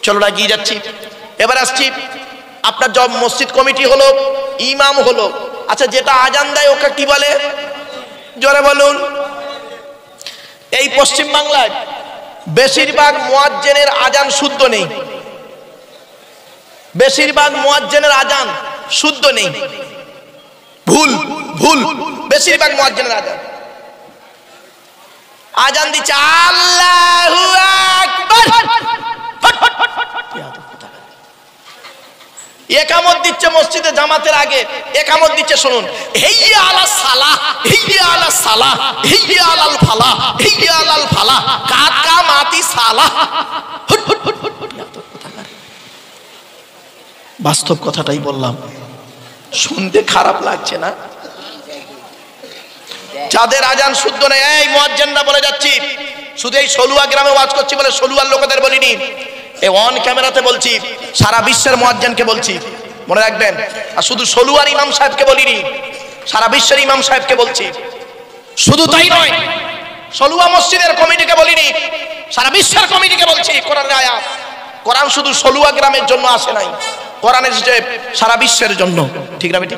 চলো না, গিয়ে যাচ্ছি। এবার আসছি, আপনার জব মসজিদ কমিটি হলো, ইমাম হলো। আচ্ছা, যেটা আজান দেয় ওকে কি বলে? জোরে বলুন। এই পশ্চিম বাংলায় বেশিরভাগ মুয়াজ্জিনের আজান শুদ্ধ নেই। বেশিরভাগ মুয়াজ্জিনের আজান শুদ্ধ নেই, ভুল ভুল। বেশিরভাগ মুয়াজ্জিনের আজান দিচ্ছে আল্লাহু আকবার, একামত দিচ্ছে মসজিদে জামাতের আগে, একামত দিচ্ছে, শুনুন, হাইয়া আলাস সালাহ, হাইয়া আলাস সালাহ, হাইয়া আলাল ফালাহ, হাইয়া আলাল ফালাহ, কাদ কামাতি সালাহ। বাস্তব কথাটাই বললাম, শুনতে খারাপ লাগছে না? যাদের আজান শুদ্ধ নেই, এই মুয়াজ্জিনরা বলে যাচ্ছি, শুধু এই সলুয়া গ্রামে ওয়াজ করছি বলে সলুয়ার লোকেদের বলিনি, এই অন ক্যামেরাতে বলছি, সারা বিশ্বের মুয়াজ্জিনকে বলছি, মনে রাখবেন। আর শুধু সলুয়ার ইমাম সাহেবকে বলিনি, সারা বিশ্বের ইমাম সাহেবকে বলছি। শুধু তাই নয়, সলুয়া মসজিদের কমিটিকে বলিনি, সারা বিশ্বের কমিটিকে বলছি। কোরআনের আয়াত, কোরআন শুধু সলুয়া গ্রামের জন্য আসে নাই, কোরআন এসেছে সারা বিশ্বের জন্য, ঠিক না বেটি?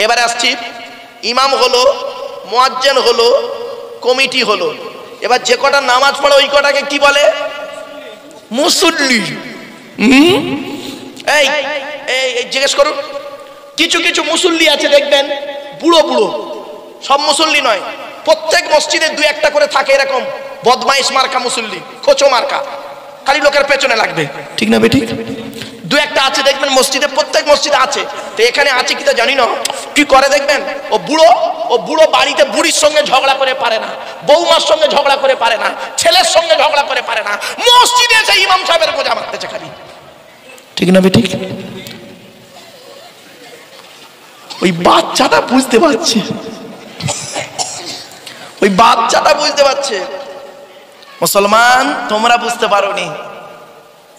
এবারে আসছি, ইমাম হলো, মুয়াজ্জিন হলো, কমিটি হলো। এবার যে কটা নামাজ পড়ে ওই কটাকে কি বলে? মুসল্লি। এই জিজ্ঞেস করুন, কিছু কিছু মুসল্লি আছে দেখবেন, বুড়ো বুড়ো, সব মুসল্লি নয়, প্রত্যেক মসজিদে 2-1টা করে থাকে এরকম বদমাইশ মার্কা মুসল্লি, খোঁচো মার্কা, খালি লোকের পেছনে লাগবে, ঠিক না বেটি? দু একটা আছে দেখবেন মসজিদে, প্রত্যেক মসজিদে আছে, তো এখানে আছে কিনা জানি না, কি করে দেখবেন ও বুড়ো বাড়িতে বুড়ির সঙ্গে ঝগড়া করে পারে না, বৌমার সঙ্গে ঝগড়া করে পারে না, ছেলের সঙ্গে ঝগড়া করে পারে না, মসজিদে এসে ইমাম সাহেবের বোঝা মারতেছে খালি। ঠিক না ঠিক? ওই বাচ্চাটা বুঝতে পারছে, ওই বাচ্চাটা বুঝতে পারছে। মুসলমান তোমরা বুঝতে পারোনি,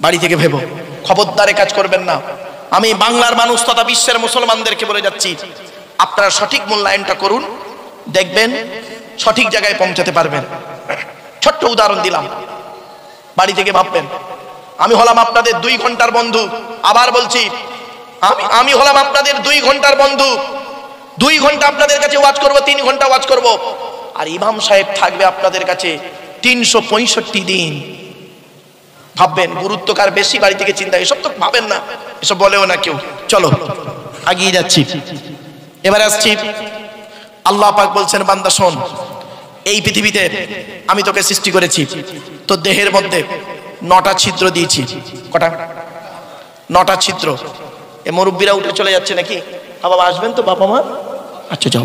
বাড়ি থেকে ভেবো, খবরদারে কাজ করবেন না। আমি বাংলার মানুষ তথা বিশ্বের মুসলমানদেরকে বলে যাচ্ছি, আপনারা সঠিক মূল্যায়নটা করুন, দেখবেন সঠিক জায়গায় পৌঁছাতে পারবেন। ছোট্ট উদাহরণ দিলাম, বাড়ি থেকে ভাববেন আমি হলাম আপনাদের 2 ঘন্টার বন্ধু। আবার বলছি, আমি হলাম আপনাদের 2 ঘন্টার বন্ধু। 2 ঘন্টা আপনাদের কাছে ওয়াজ করব, 3 ঘন্টা ওয়াজ করব, আর ইমাম সাহেব থাকবে আপনাদের কাছে 365 দিন। ভাববেন গুরুত্ব কার বেশি, বাড়ি থেকে চিন্তা, এসব তো ভাবেন না, এসব বলেও না কেউ। চলো এগিয়ে যাচ্ছি, এবার আসছি। আল্লাহ পাক বলছেন, বান্দা শোন, এই পৃথিবীতে আমি তোকে সৃষ্টি করেছি, তোর দেহের মধ্যে 9টা ছিদ্র দিয়েছি। কটা? 9টা ছিদ্র। এ মুরব্বীরা উঠে চলে যাচ্ছে নাকি? বাবা আসবেন তো, বাবা মা? আচ্ছা যাও,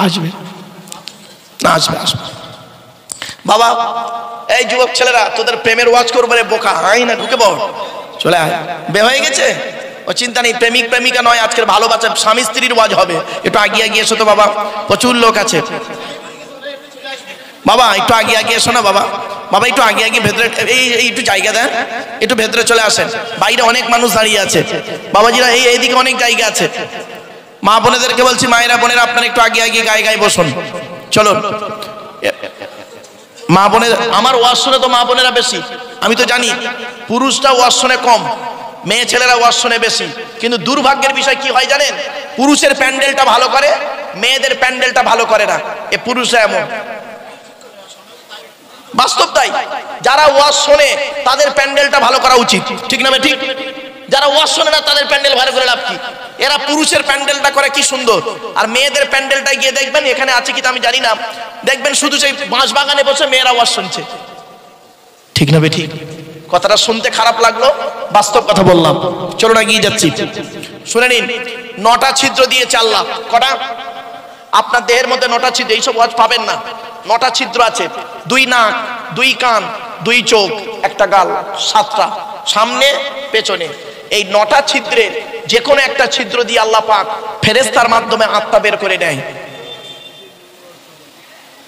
আসবে না? আসবে। বাবা, এই যুবক ছেলেরা, তোদের প্রেমের ওয়াজ করবো রে বোকা, আয় না, ঢুকে পড়, চলে আয়। বে হয়ে গেছে, ও চিন্তা নেই, প্রেমিক প্রেমিকা নয়, আজকের ভালোবাসা স্বামী স্ত্রীর ওয়াজ হবে। একটু আগিয়ে এসো তো বাবা, প্রচুর লোক আছে। বাবা একটু আগে এসো না বাবা, বাবা একটু আগে ভেতরে, এই একটু জায়গা দেন, একটু ভেতরে চলে আসেন, বাইরে অনেক মানুষ দাঁড়িয়ে আছে। বাবাজিরা এইদিকে অনেক জায়গা আছে। মা বোনেদেরকে বলছি, মায়েরা বোনেরা আপনারা একটু আগে গায়ে বসুন, চলুন। মা বোনের, আমার ওয়াজ শুনে তো মা বোনেরা বেশি, আমি তো জানি পুরুষরা ওয়াজ শুনে কম, মেয়ে ছেলেরা ওয়াজ শুনে বেশি। কিন্তু দুর্ভাগ্যের বিষয় কি হয় জানেন, পুরুষের প্যান্ডেলটা ভালো করে, মেয়েদের প্যান্ডেলটা ভালো করে না। এ পুরুষরা এমন, বাস্তব তাই। যারা ওয়াজ শোনে তাদের প্যান্ডেলটা ভালো করা উচিত, ঠিক না ঠিক? যারা ওয়াজ শোনে না তাদের প্যান্ডেল ভালো করে লাভ কি? এরা পুরুষের প্যান্ডেলটা করে কি সুন্দর, আর মেয়েদের প্যান্ডেলটা গিয়ে দেখবেন, এখানে আছে কি আমি জানি না, দেখবেন শুধু সেই বাঁশ বাগানে বসে মেয়েরা ওয়াজ শুনছে। ঠিক না ঠিক? কথাটা শুনতে খারাপ লাগলো, বাস্তব কথা বললাম। চলো না গিয়ে যাচ্ছি, শুনে নিন। 9টা ছিদ্র দিয়েছে আল্লাহ। কটা? আপনার দেহের মধ্যে 9টা ছিদ্র, এইসব ওয়াজ পাবেন না। 9টা ছিদ্র আছে, 2 নাক, 2 কান, 2 চোখ, 1টা গাল, 7টা সামনে পেছনে। এই 9টা ছিদ্রের যে কোনো একটা ছিদ্র দিয়ে আল্লাহ পাক ফেরেশতার মাধ্যমে আত্মা বের করে নেয়।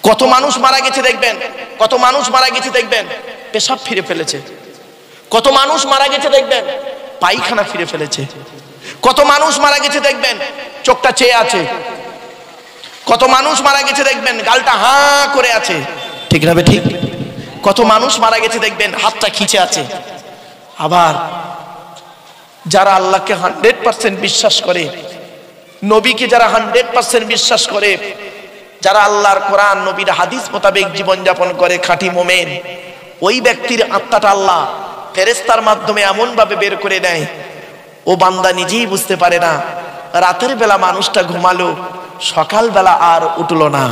কত মানুষ মারা গেছে দেখবেন, কত মানুষ মারা গেছে দেখবেন পেশাব ফিরে ফেলেছে, কত মানুষ মারা গেছে দেখবেন পায়খানা ফিরে ফেলেছে, কত মানুষ মারা গেছে দেখবেন চোখটা চেয়ে আছে, কত মানুষ মারা গেছে দেখবেন গালটা হাঁ করে আছে, ঠিক না ঠিক? কত মানুষ মারা গেছে দেখবেন হাতটা খিঁচে আছে। আবার যারা আল্লাহকে 100% বিশ্বাস করে, নবীকে যারা 100% বিশ্বাস করে, যারা আল্লাহর কোরআন নবীর হাদিস মোতাবেক জীবনযাপন করে, খাঁটি মোমেন, ওই ব্যক্তির আত্মাটা আল্লাহ ফেরেশতার মাধ্যমে এমন ভাবে বের করে নেয়, ও বান্দা নিজেই বুঝতে পারে না রাতের বেলা মানুষটা ঘুমালো, সকাল বেলা আর উঠলো না।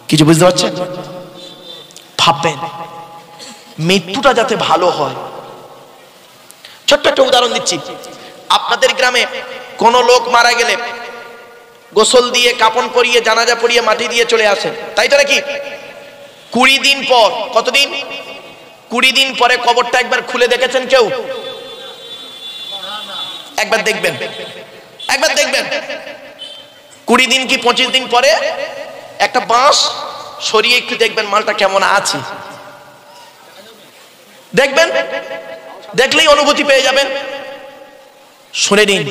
কিছু বুঝতে পারছেন? ভাববেন মৃত্যুটা যাতে ভালো হয়। ছোট্ট একটা উদাহরণ দিচ্ছি। আপনাদের গ্রামে কোন লোক মারা গেলে গোসল দিয়ে, কাপন পরিয়ে, জানাজা পরিয়ে, মাটি দিয়ে চলে আসে, তাই তো নাকি? 20 দিন পর, কতদিন? 20 দিন পরে কবরটা একবার খুলে দেখেছেন কেউ? একবার দেখবেন, একবার দেখবেন। 20 দিন কি 25 দিন পরে একটা বাঁশ সরিয়ে একটু দেখবেন মালটা কেমন আছে, দেখবেন, দেখলেই অনুভূতি পেয়ে যাবেন। শুনে নিন,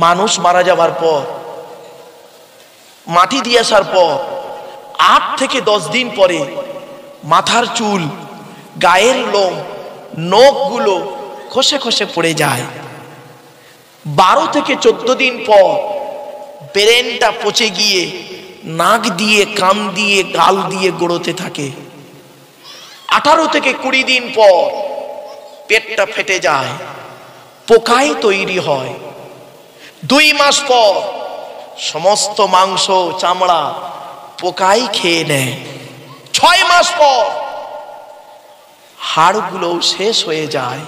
মানুষ মারা যাবার পর, মাটি দিয়ে আসার পর 8 থেকে 10 দিন পরে মাথার চুল, গায়ের লোম, নখগুলো খসে খসে পড়ে যায়। 12 থেকে 14 দিন পর ব্রেনটা পচে গিয়ে নাক দিয়ে, কান দিয়ে, গাল দিয়ে গড়োতে থাকে। 18 থেকে 20 দিন পর পেটটা ফেটে যায়, পোকায় তৈরি হয়। 2 মাস পর সমস্ত মাংস, চামড়া পোকায় খেয়ে নেয়। 6 মাস পর হাড়গুলো শেষ হয়ে যায়।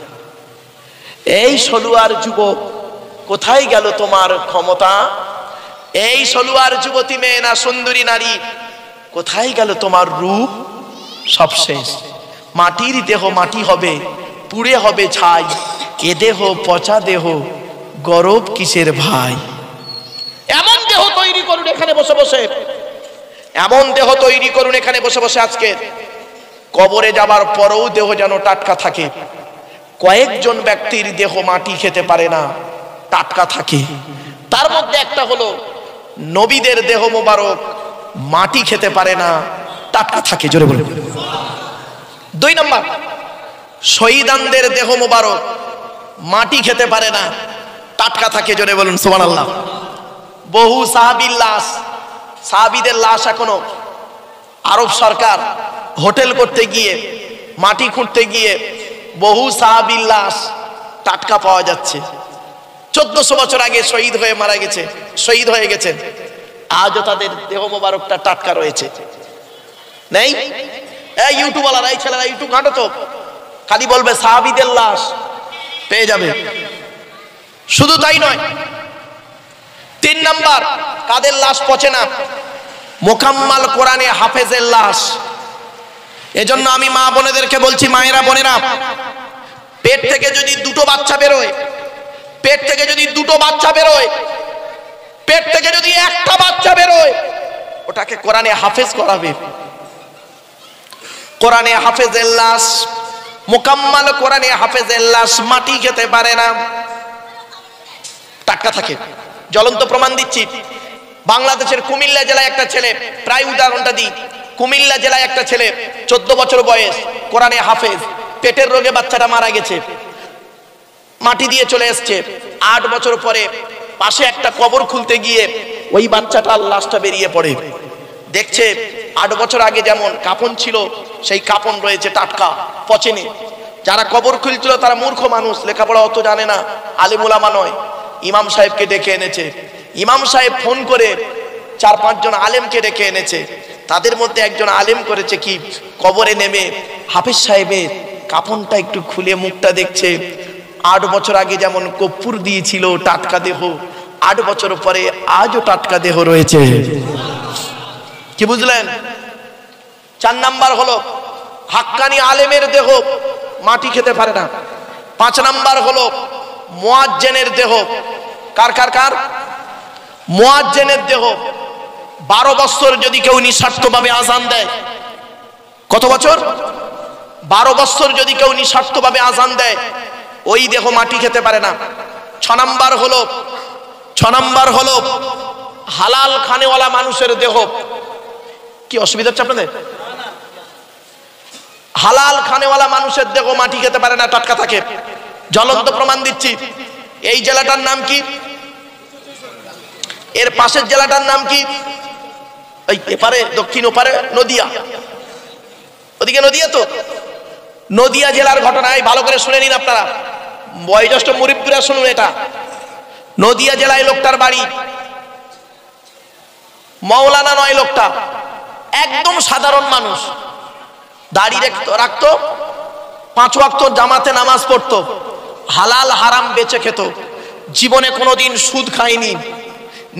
এই সলুয়ার যুবক, কোথায় গেল তোমার ক্ষমতা? এই সলুয়ার যুবতী মেয়ে না সুন্দরী নারী, কোথায় গেল তোমার রূপ? সব শেষ। মাটির দেহ মাটি হবে, পুড়ে হবে ছাই। এ দেহ পচা দেহ, গরব কিসের ভাই? এমন দেহ তৈরি করুন এখানে বসে বসে, এমন দেহ তৈরি করুন এখানে বসে বসে। আজকে কবরে যাবার পরেও দেহ যেন টাটকা থাকে। কয়েকজন ব্যক্তির দেহ মাটি খেতে পারে না, টাটকা থাকে। তার মধ্যে একটা হলো নবীদের দেহ মোবারক মাটি খেতে পারে না, টাটকা থাকে। জোরে বলুন। 2 নম্বর, শহীদানদের দেহ মোবারক মাটি খেতে পারে না, টাটকা থাকে। জোরে বলুন সুবহানাল্লাহ। বহু সাহাবীর লাশ, সাহাবীদের লাশ এখনো আরব সরকার হোটেল করতে গিয়ে, মাটি খুঁড়তে গিয়ে বহু সাহাবীর লাশ টাটকা পাওয়া যাচ্ছে। 1400 বছর আগে শহীদ হয়ে মারা গেছে, শহীদ হয়ে গেছেন, আজও তাদের দেহ মোবারকটা টাটকা রয়েছে। নেই? এই ইউটিউবওয়ালারা, এই ছেলেরা ইউটিউব ঘাঁটো তো, খালি বলবে সাহাবীদের লাশ পেয়ে যাবে। শুধু তাই নয়, 3 নাম্বার, কাদের লাশ পচে না? মোকাম্মাল কোরআনে হাফেজের লাশ। এজন্য আমি মা বোনেদেরকে বলছি, মায়েরা বোনেরা, পেট থেকে যদি 2টো বাচ্চা বেরোয়, পেট থেকে যদি 2টো বাচ্চা বেরোয়, পেট থেকে যদি একটা বাচ্চা বেরোয়, ওটাকে কোরআনে হাফেজ করাবে। কোরআনে হাফেজের লাশ, মোকাম্মাল কোরআনে হাফেজের লাশ মাটি খেতে পারে না, টাটকা থাকে। জ্বলন্ত প্রমাণ দিচ্ছি। বাংলাদেশের কুমিল্লা জেলায় একটা ছেলে, প্রায় উদাহরণটা দিই। কুমিল্লা জেলায় একটা ছেলে, 14 বছর বয়স, কোরআনে হাফেজ, পেটের রোগে বাচ্চাটা মারা গেছে, মাটি দিয়ে চলে এসছে। 8 বছর পরে পাশে একটা কবর খুলতে গিয়ে ওই বাচ্চাটার লাশটা বেরিয়ে পড়ে। দেখছে 8 বছর আগে যেমন কাপন ছিল, সেই কাপন রয়েছে, টাটকা, পচেনি। যারা কবর খুলছিল তারা মূর্খ মানুষ, লেখাপড়া অত জানে না, আলেম ওলামা নয়। ইমাম সাহেবকে ডেকে এনেছে। ইমাম সাহেব ফোন করে 4-5 জন আলেমকে ডেকে এনেছে। তাদের মধ্যে একজন আলেম করেছে কি, কবরে নেমে হাফেজ সাহেবের কাপনটা একটু খুলে মুখটা দেখছে। 8 বছর আগে যেমন কর্পূর দিয়েছিল, টাটকা দেহ, 8 বছর পরে আজও টাটকা দেহ রয়েছে। কি বুঝলেন? 4 নাম্বার হলো হাক্কানি আলেমের দেহ মাটি খেতে পারে না। 5 নাম্বার হলো মুয়াজ্জিনের দেহ। কার কার কার? মুয়াজ্জিনের দেহ। 12 বছর যদি কেউ নিঃস্বার্থভাবে আযান দেয়, কত বছর? 12 বছর যদি কেউ নিঃস্বার্থভাবে আযান দেয়, ওই দেহ মাটি খেতে পারে না। 6 নাম্বার হলো হালাল খানেওয়ালা মানুষের দেহ। কি অসুবিধা হচ্ছে আপনাদের? হালাল খানেওয়ালা মানুষের দেহ মাটি খেতে পারে না, টাটকা থাকে। জ্বলন্ত প্রমাণ দিচ্ছি। এই জেলাটার নাম কি? এর পাশের জেলাটার নাম কি? এই এপারে, দক্ষিণ ওপারে নদিয়া, ওদিকে নদিয়া তো। নদিয়া জেলার ঘটনা, এই ভালো করে শুনে নিন আপনারা, বয়োজ্যেষ্ঠ মুরিব্বিরা শুনুন এটা। নদিয়া জেলায় লোকটার বাড়ি, মাওলানা নয় লোকটা, একদম সাধারণ মানুষ, দাড়ি রাখতো, 5 ওয়াক্ত জামাতে নামাজ পড়তো, হালাল হারাম বেচে খেত, জীবনে কোনোদিন সুদ খায়নি,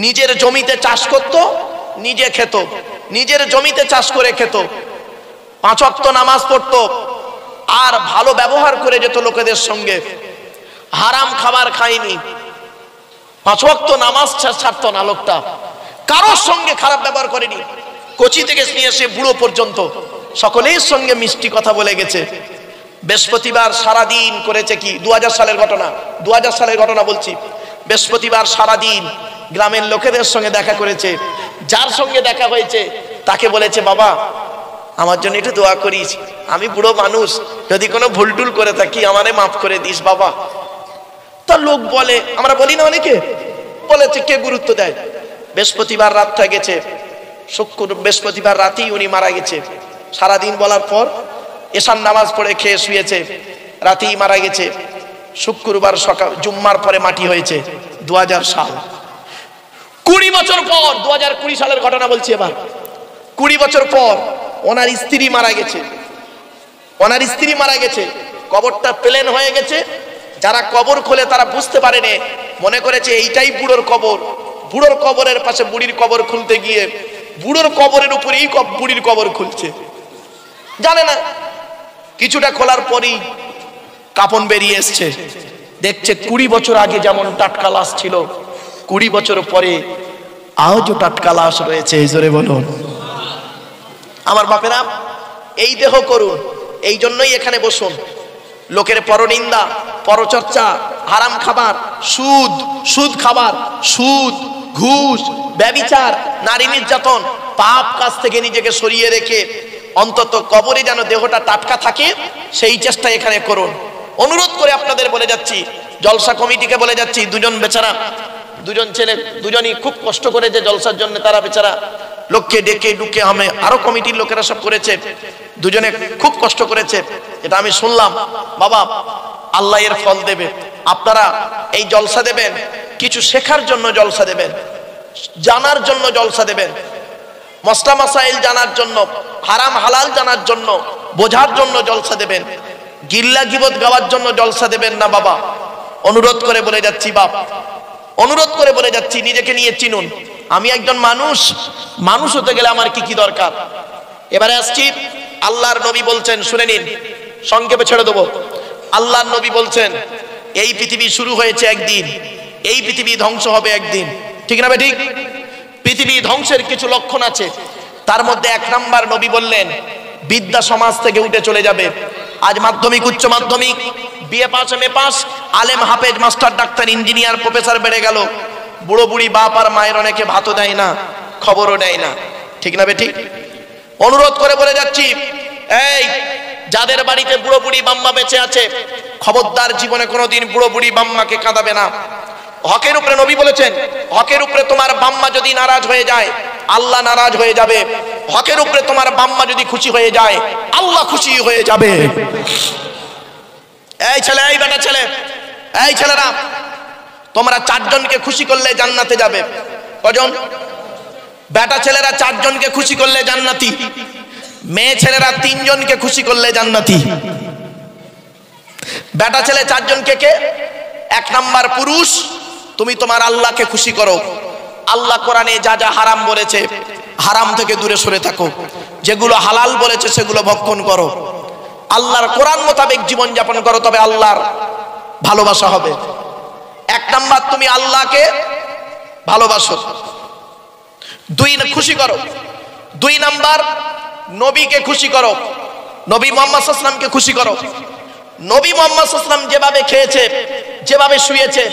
নিজের জমিতে চাষ করত, নিজে খেত, নিজের জমিতে চাষ করে খেত, 5 ওয়াক্ত নামাজ পড়তো, আর ভালো ব্যবহার করে যেত লোকেদের সঙ্গে, হারাম খাবার খায়নি, 5 ওয়াক্ত নামাজ ছাড়তো না লোকটা, কারোর সঙ্গে খারাপ ব্যবহার করেনি, কচি থেকে নিয়ে এসে বুড়ো পর্যন্ত সকলের সঙ্গে মিষ্টি কথা বলে গেছে। বৃহস্পতিবার সারাদিন করেছে কি, 2000 সালের ঘটনা, 2000 সালের ঘটনা বলছি। বৃহস্পতিবার সারাদিন গ্রামের লোকেদের সঙ্গে দেখা করেছে। যার সঙ্গে দেখা হয়েছে তাকে বলেছে, বাবা আমার জন্য একটু দোয়া করিস, আমি বুড়ো মানুষ, যদি কোনো ভুল টুল করে থাকি আমারে মাফ করে দিস বাবা। তা লোক বলে, আমরা বলি না অনেকে, বলেছে, কে গুরুত্ব দেয়। বৃহস্পতিবার রাতটা গেছে, বৃহস্পতিবার রাতেই উনি মারা গেছে। সারাদিন বলার পর এশার নামাজ পড়ে খেয়ে শুয়েছে, রাতেই মারা গেছে। শুক্রবার সকাল, জুম্মার পরে মাটি হয়েছে। 2000 সাল, 20 বছর পর, 2020 সালের ঘটনা বলছি এবার। 20 বছর পর ওনার স্ত্রী মারা গেছে। ওনার স্ত্রী মারা গেছে, কবরটা প্লেন হয়ে গেছে। যারা কবর খোলে তারা বুঝতে পারেনি, মনে করেছে এইটাই বুড়োর কবর। বুড়োর কবরের পাশে বুড়ির কবর খুলতে গিয়ে বুড়োর কবরের উপরেই বুড়ির কবর খুলছে, জানে না। কিছুটা খোলার পরেই কাপন বেরিয়ে এসছে, দেখছে 20 বছর আগে যেমন টাটকা লাশ ছিল, 20 বছর পরে আজও টাটকা লাশ রয়েছে। জোরে বলুন। আমার বাপেরা, এই দেহ করুন, এই জন্যই এখানে বসুন। লোকের পরনিন্দা, পরচর্চা, হারাম খাবার, সুদ খাবার, সুদ, ঘুষ, ব্যভিচার, নারী নির্যাতন, পাপ কাজ থেকে নিজেকে সরিয়ে রেখে অন্তত কবরে যেন দেহটা টাটকা থাকে, সেই চেষ্টা এখানে করুন। অনুরোধ করে আপনাদের বলে যাচ্ছি, জলসা কমিটিকে বলে যাচ্ছি, দুজন বেচারা, দুজন ছেলে, দুজনই খুব কষ্ট করে যে জলসার জন্য তারা বেচারা লোককে ডেকে ডুকে, আমি আরো কমিটির লোকেরা সব করেছে, দুজনে খুব কষ্ট করেছে, এটা আমি শুনলাম। বাবা, আল্লাহ এর ফল দেবে। আপনারা এই জলসা দেবেন, কিছু শেখার জন্য জলসা দেবেন, জানার জন্য জলসা দেবেন, মসলা মাসাইল জানার জন্য, হারাম হালাল জানার জন্য, বোঝার জন্য জলসা দেবেন। গিল্লা গিবত গাওয়ার জন্য জলসা দেবেন না বাবা। অনুরোধ করে বলে যাচ্ছি বাপ, অনুরোধ করে বলে যাচ্ছি, নিজেকে নিয়ে চিনুন। আমি একজন মানুষ, মানুষ হতে গেলে আমার কি কি দরকার। এবারে আসছি, আল্লাহর নবী বলছেন, শুনে নিন, সংক্ষেপে ছেড়ে দেবো। আল্লাহর নবী বলছেন, এই পৃথিবী শুরু হয়েছে একদিন, এই পৃথিবী ধ্বংস হবে একদিন। ঠিক না ঠিক? পৃথিবী ধ্বংসের কিছু লক্ষণ আছে, তার মধ্যে 1 নাম্বার নবী বললেন, বিদ্যা সমাজ থেকে উঠে চলে যাবে। আজ মাধ্যমিক, উচ্চ মাধ্যমিক, বিএ পাস, এমএ পাস, আলেম, হাফেজ, মাস্টার, ডাক্তার, ইঞ্জিনিয়ার, প্রফেসর বেড়ে গেল। বুড়ো বুড়ি বাপ আর মায়ের অনেকে ভাতও দেয় না, খবরও দেয় না। ঠিক না ঠিক? অনুরোধ করে বলে যাচ্ছি, এই যাদের বাড়িতে বুড়ো বুড়ি বাম্মা বেঁচে আছে, খবরদার জীবনে কোনোদিন বুড়ো বুড়ি বাম্মাকে কাঁদাবে না। হকের উপরে নবী বলেছেন, হকের উপরে তোমার বাম্মা যদি নারাজ হয়ে যায়, আল্লাহ নারাজ হয়ে যাবে। হকের উপরে তোমার বাম্মা যদি খুশি হয়ে যায়, আল্লাহ খুশি হয়ে যাবে। এই ছেলে, এই বেটা ছেলে, এই ছেলেরা, তোমরা 4 জনকে খুশি করলে জান্নাতে যাবে। কজন? বেটা ছেলেরা 4 জনকে খুশি করলে জান্নাতি, মেয়ে ছেলেরা 3 জনকে খুশি করলে জান্নাতি। বেটা ছেলে 4 জনকে কে? 1 নাম্বার পুরুষ, তুমি তোমার আল্লাহকে খুশি করো। আল্লাহ কোরআনে যা যা হারাম বলেছে, হারাম থেকে দূরে সরে থাকো। যেগুলো হালাল বলেছে সেগুলো ভক্ষণ করো। আল্লাহর কোরআন মোতাবেক জীবন যাপন করো, তবে আল্লাহর ভালোবাসা হবে। 1 নাম্বার, তুমি আল্লাহকে ভালোবাসো, 2 খুশি করো। 2 নাম্বার, নবীকে খুশি করো, নবী মুহাম্মদ সাল্লাল্লাহু আলাইহি ওয়াসাল্লামকে খুশি করো। নবী মুহাম্মদ সাল্লাল্লাহু আলাইহি ওয়াসাল্লাম যেভাবে খেয়েছে, যেভাবে শুয়েছে,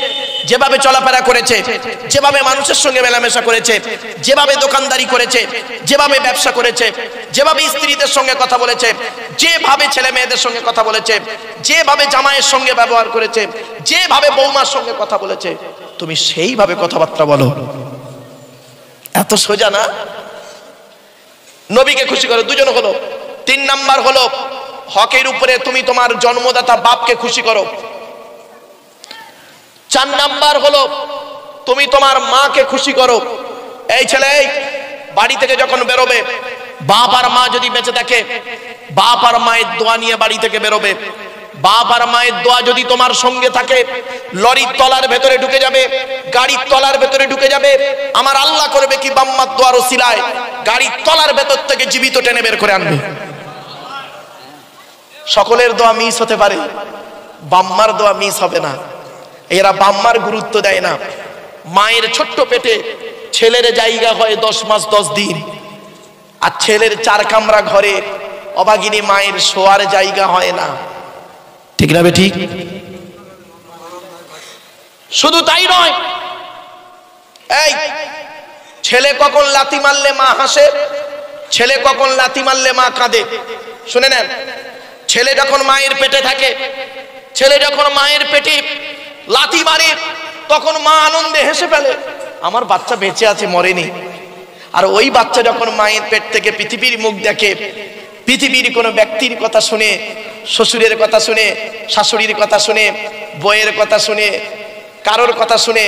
যেভাবে চলাফেরা করেছে, যেভাবে মানুষের সঙ্গে মেলামেশা করেছে, যেভাবে দোকানদারি করেছে, যেভাবে ব্যবসা করেছে, যেভাবে স্ত্রীদের সঙ্গে কথা বলেছে, যেভাবে ছেলে মেয়েদের সঙ্গে কথা বলেছে, যেভাবে জামাইয়ের সঙ্গে ব্যবহার করেছে, যেভাবে বৌমার সঙ্গে কথা বলেছে, তুমি সেইভাবে কথাবার্তা বলো। এত সোজা না? নবীকে খুশি করো, 2 জন হলো। 3 নাম্বার হলো, হকের উপরে তুমি তোমার জন্মদাতা বাপকে খুশি করো। 4 নাম্বার হলো, তুমি তোমার মাকে খুশি করো। এই ছেলে, বাড়ি থেকে যখন বেরোবে, বাপ আর মা যদি বেঁচে থাকে, বাপ আর মায়ের দোয়া নিয়ে বাড়ি থেকে বেরোবে। বাপ আর মায়ের দোয়া যদি তোমার সঙ্গে থাকে, লরির তলার ভেতরে ঢুকে যাবে, গাড়ির তলার ভেতরে ঢুকে যাবে। আমার আল্লাহ করবে কি, বাম্মার দোয়ার ওসিলায় গাড়ির তলার ভেতর থেকে জীবিত টেনে বের করে আনবে। সকলের দোয়া মিস হতে পারে, বাম্মার দোয়া মিস হবে না। এরা বাম্মার গুরুত্ব দেয় না। মায়ের ছোট্ট পেটে ছেলের জায়গা হয় 10 মাস 10 দিন, আর ছেলের 4 কামরা ঘরে অভাগিনী মায়ের শোয়ার জায়গা হয় না। ঠিক না ঠিক? শুধু তাই নয়, এই ছেলে কখন লাথি মারলে মা হাসে, ছেলে কখন লাথি মারলে মা কাঁদে, শুনে নেন। ছেলে যখন মায়ের পেটে থাকে, ছেলে যখন মায়ের পেটে লাথি মারে, তখন মা আনন্দে হেসে ফেলে, আমার বাচ্চা বেঁচে আছে, মরেনি। আর ওই বাচ্চা যখন মায়ের পেট থেকে পৃথিবীর মুখ দেখে, পৃথিবীর কোনো ব্যক্তির কথা শুনে, শ্বশুরের কথা শুনে, শাশুড়ির কথা শুনে, বইয়ের কথা শুনে, কারোর কথা শুনে,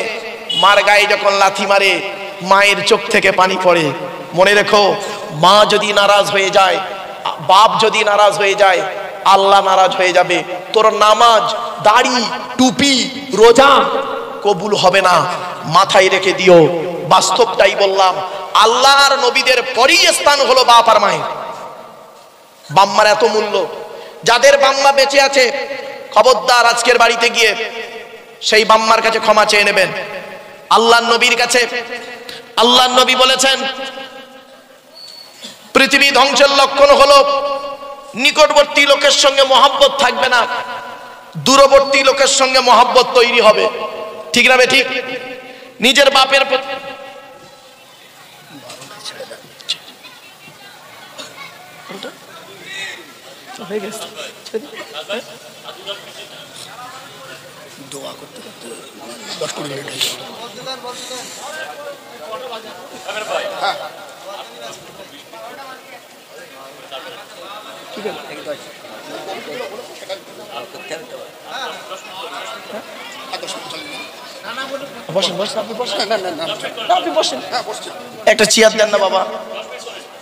মার গায়ে যখন লাথি মারে, মায়ের চোখ থেকে পানি পড়ে। মনে রেখো, মা যদি নারাজ হয়ে যায়, বাপ যদি নারাজ হয়ে যায়, আল্লাহ নারাজ হয়ে যাবে, তোর নামাজ, দাড়ি, টুপি, রোজা কবুল হবে না। মাথায় রেখে দিও। বাস্তবটাই বললাম। আল্লাহর নবীদের পরই স্থান হলো বাপ আর মায়ের। বাম্মার এত মূল্য। যাদের বাম্মা বেঁচে আছে, খবরদার আজকের বাড়িতে গিয়ে সেই বাম্মার কাছে ক্ষমা চেয়ে নেবেন। আল্লাহর নবীর কাছে আল্লাহর নবী বলেছেন, পৃথিবী ধ্বংসের লক্ষণ হলো নিকটবর্তী লোকের সঙ্গে মহব্বত থাকবে না, দূরবর্তী লোকের সঙ্গে মহব্বত তৈরি হবে। ঠিক না ঠিক? নিজের বাপের দোয়া করতে করতে 10 মিনিট হয়ে গেল। একটা চেয়ার দেন না বাবা,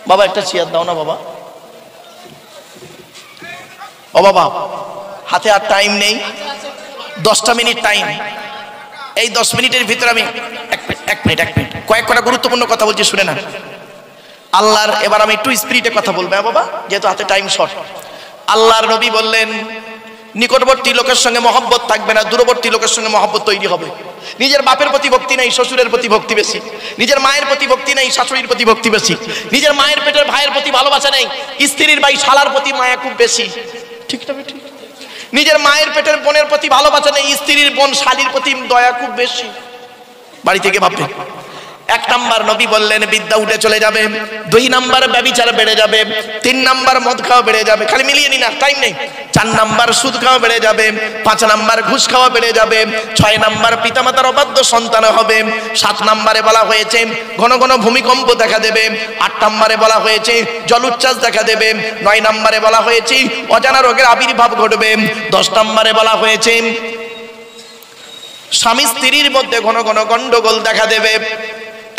বাবা একটা চেয়ার দাও না বাবা। ও বাবা, হাতে আর টাইম নেই, 10টা মিনিট টাইম। এই 10 মিনিটের ভিতরে আমি এক মিনিট কয়েক কটা গুরুত্বপূর্ণ কথা বলছি, শুনে না। আল্লাহর, এবার আমি একটু স্পিরিটে কথা বলবো বাবা, যেহেতু হাতে টাইম শর্ট। আল্লাহর নবী বললেন, নিকটবর্তী লোকের সঙ্গে মহব্বত থাকবে না, দূরবর্তী লোকের সঙ্গে মহব্বত তৈরি হবে। নিজের বাপের প্রতি ভক্তি নেই, শ্বশুরের প্রতি ভক্তি বেশি। নিজের মায়ের প্রতি ভক্তি নেই, শাশুড়ির প্রতি ভক্তি বেশি। নিজের মায়ের পেটের ভাইয়ের প্রতি ভালোবাসা নেই, স্ত্রীর ভাই শালার প্রতি মায়া খুব বেশি। ঠিক না ঠিক? নিজের মায়ের পেটের বোনের প্রতি ভালোবাসা নেই, স্ত্রীর বোন শালীর প্রতি দয়া খুব বেশি। বাড়ি থেকে ভাববে। 1 নাম্বার নবী বললেন বিদ্যা উঠে চলে যাবে, 2 নাম্বার ব্যভিচার বেড়ে যাবে, 3 নাম্বার মদ খাওয়া বেড়ে যাবে, খালি মিলিয়ে নিন, টাইম নেই। 4 নাম্বার সুদ খাওয়া বেড়ে যাবে, 5 নাম্বার ঘুষ খাওয়া বেড়ে যাবে, 6 নাম্বার পিতামাতার অবাধ্য সন্তান হবে, 7 নাম্বারে বলা হয়েছে ঘন ঘন ভূমিকম্প দেখা দেবে, 8 নাম্বারে বলা হয়েছে জলোচ্ছ্বাস দেখা দেবে, 9 নাম্বারে বলা হয়েছে অজানা রোগের আবির্ভাব ঘটবে, 10 নাম্বারে বলা হয়েছে স্বামী স্ত্রীর মধ্যে ঘন ঘন গন্ডগোল দেখা দেবে,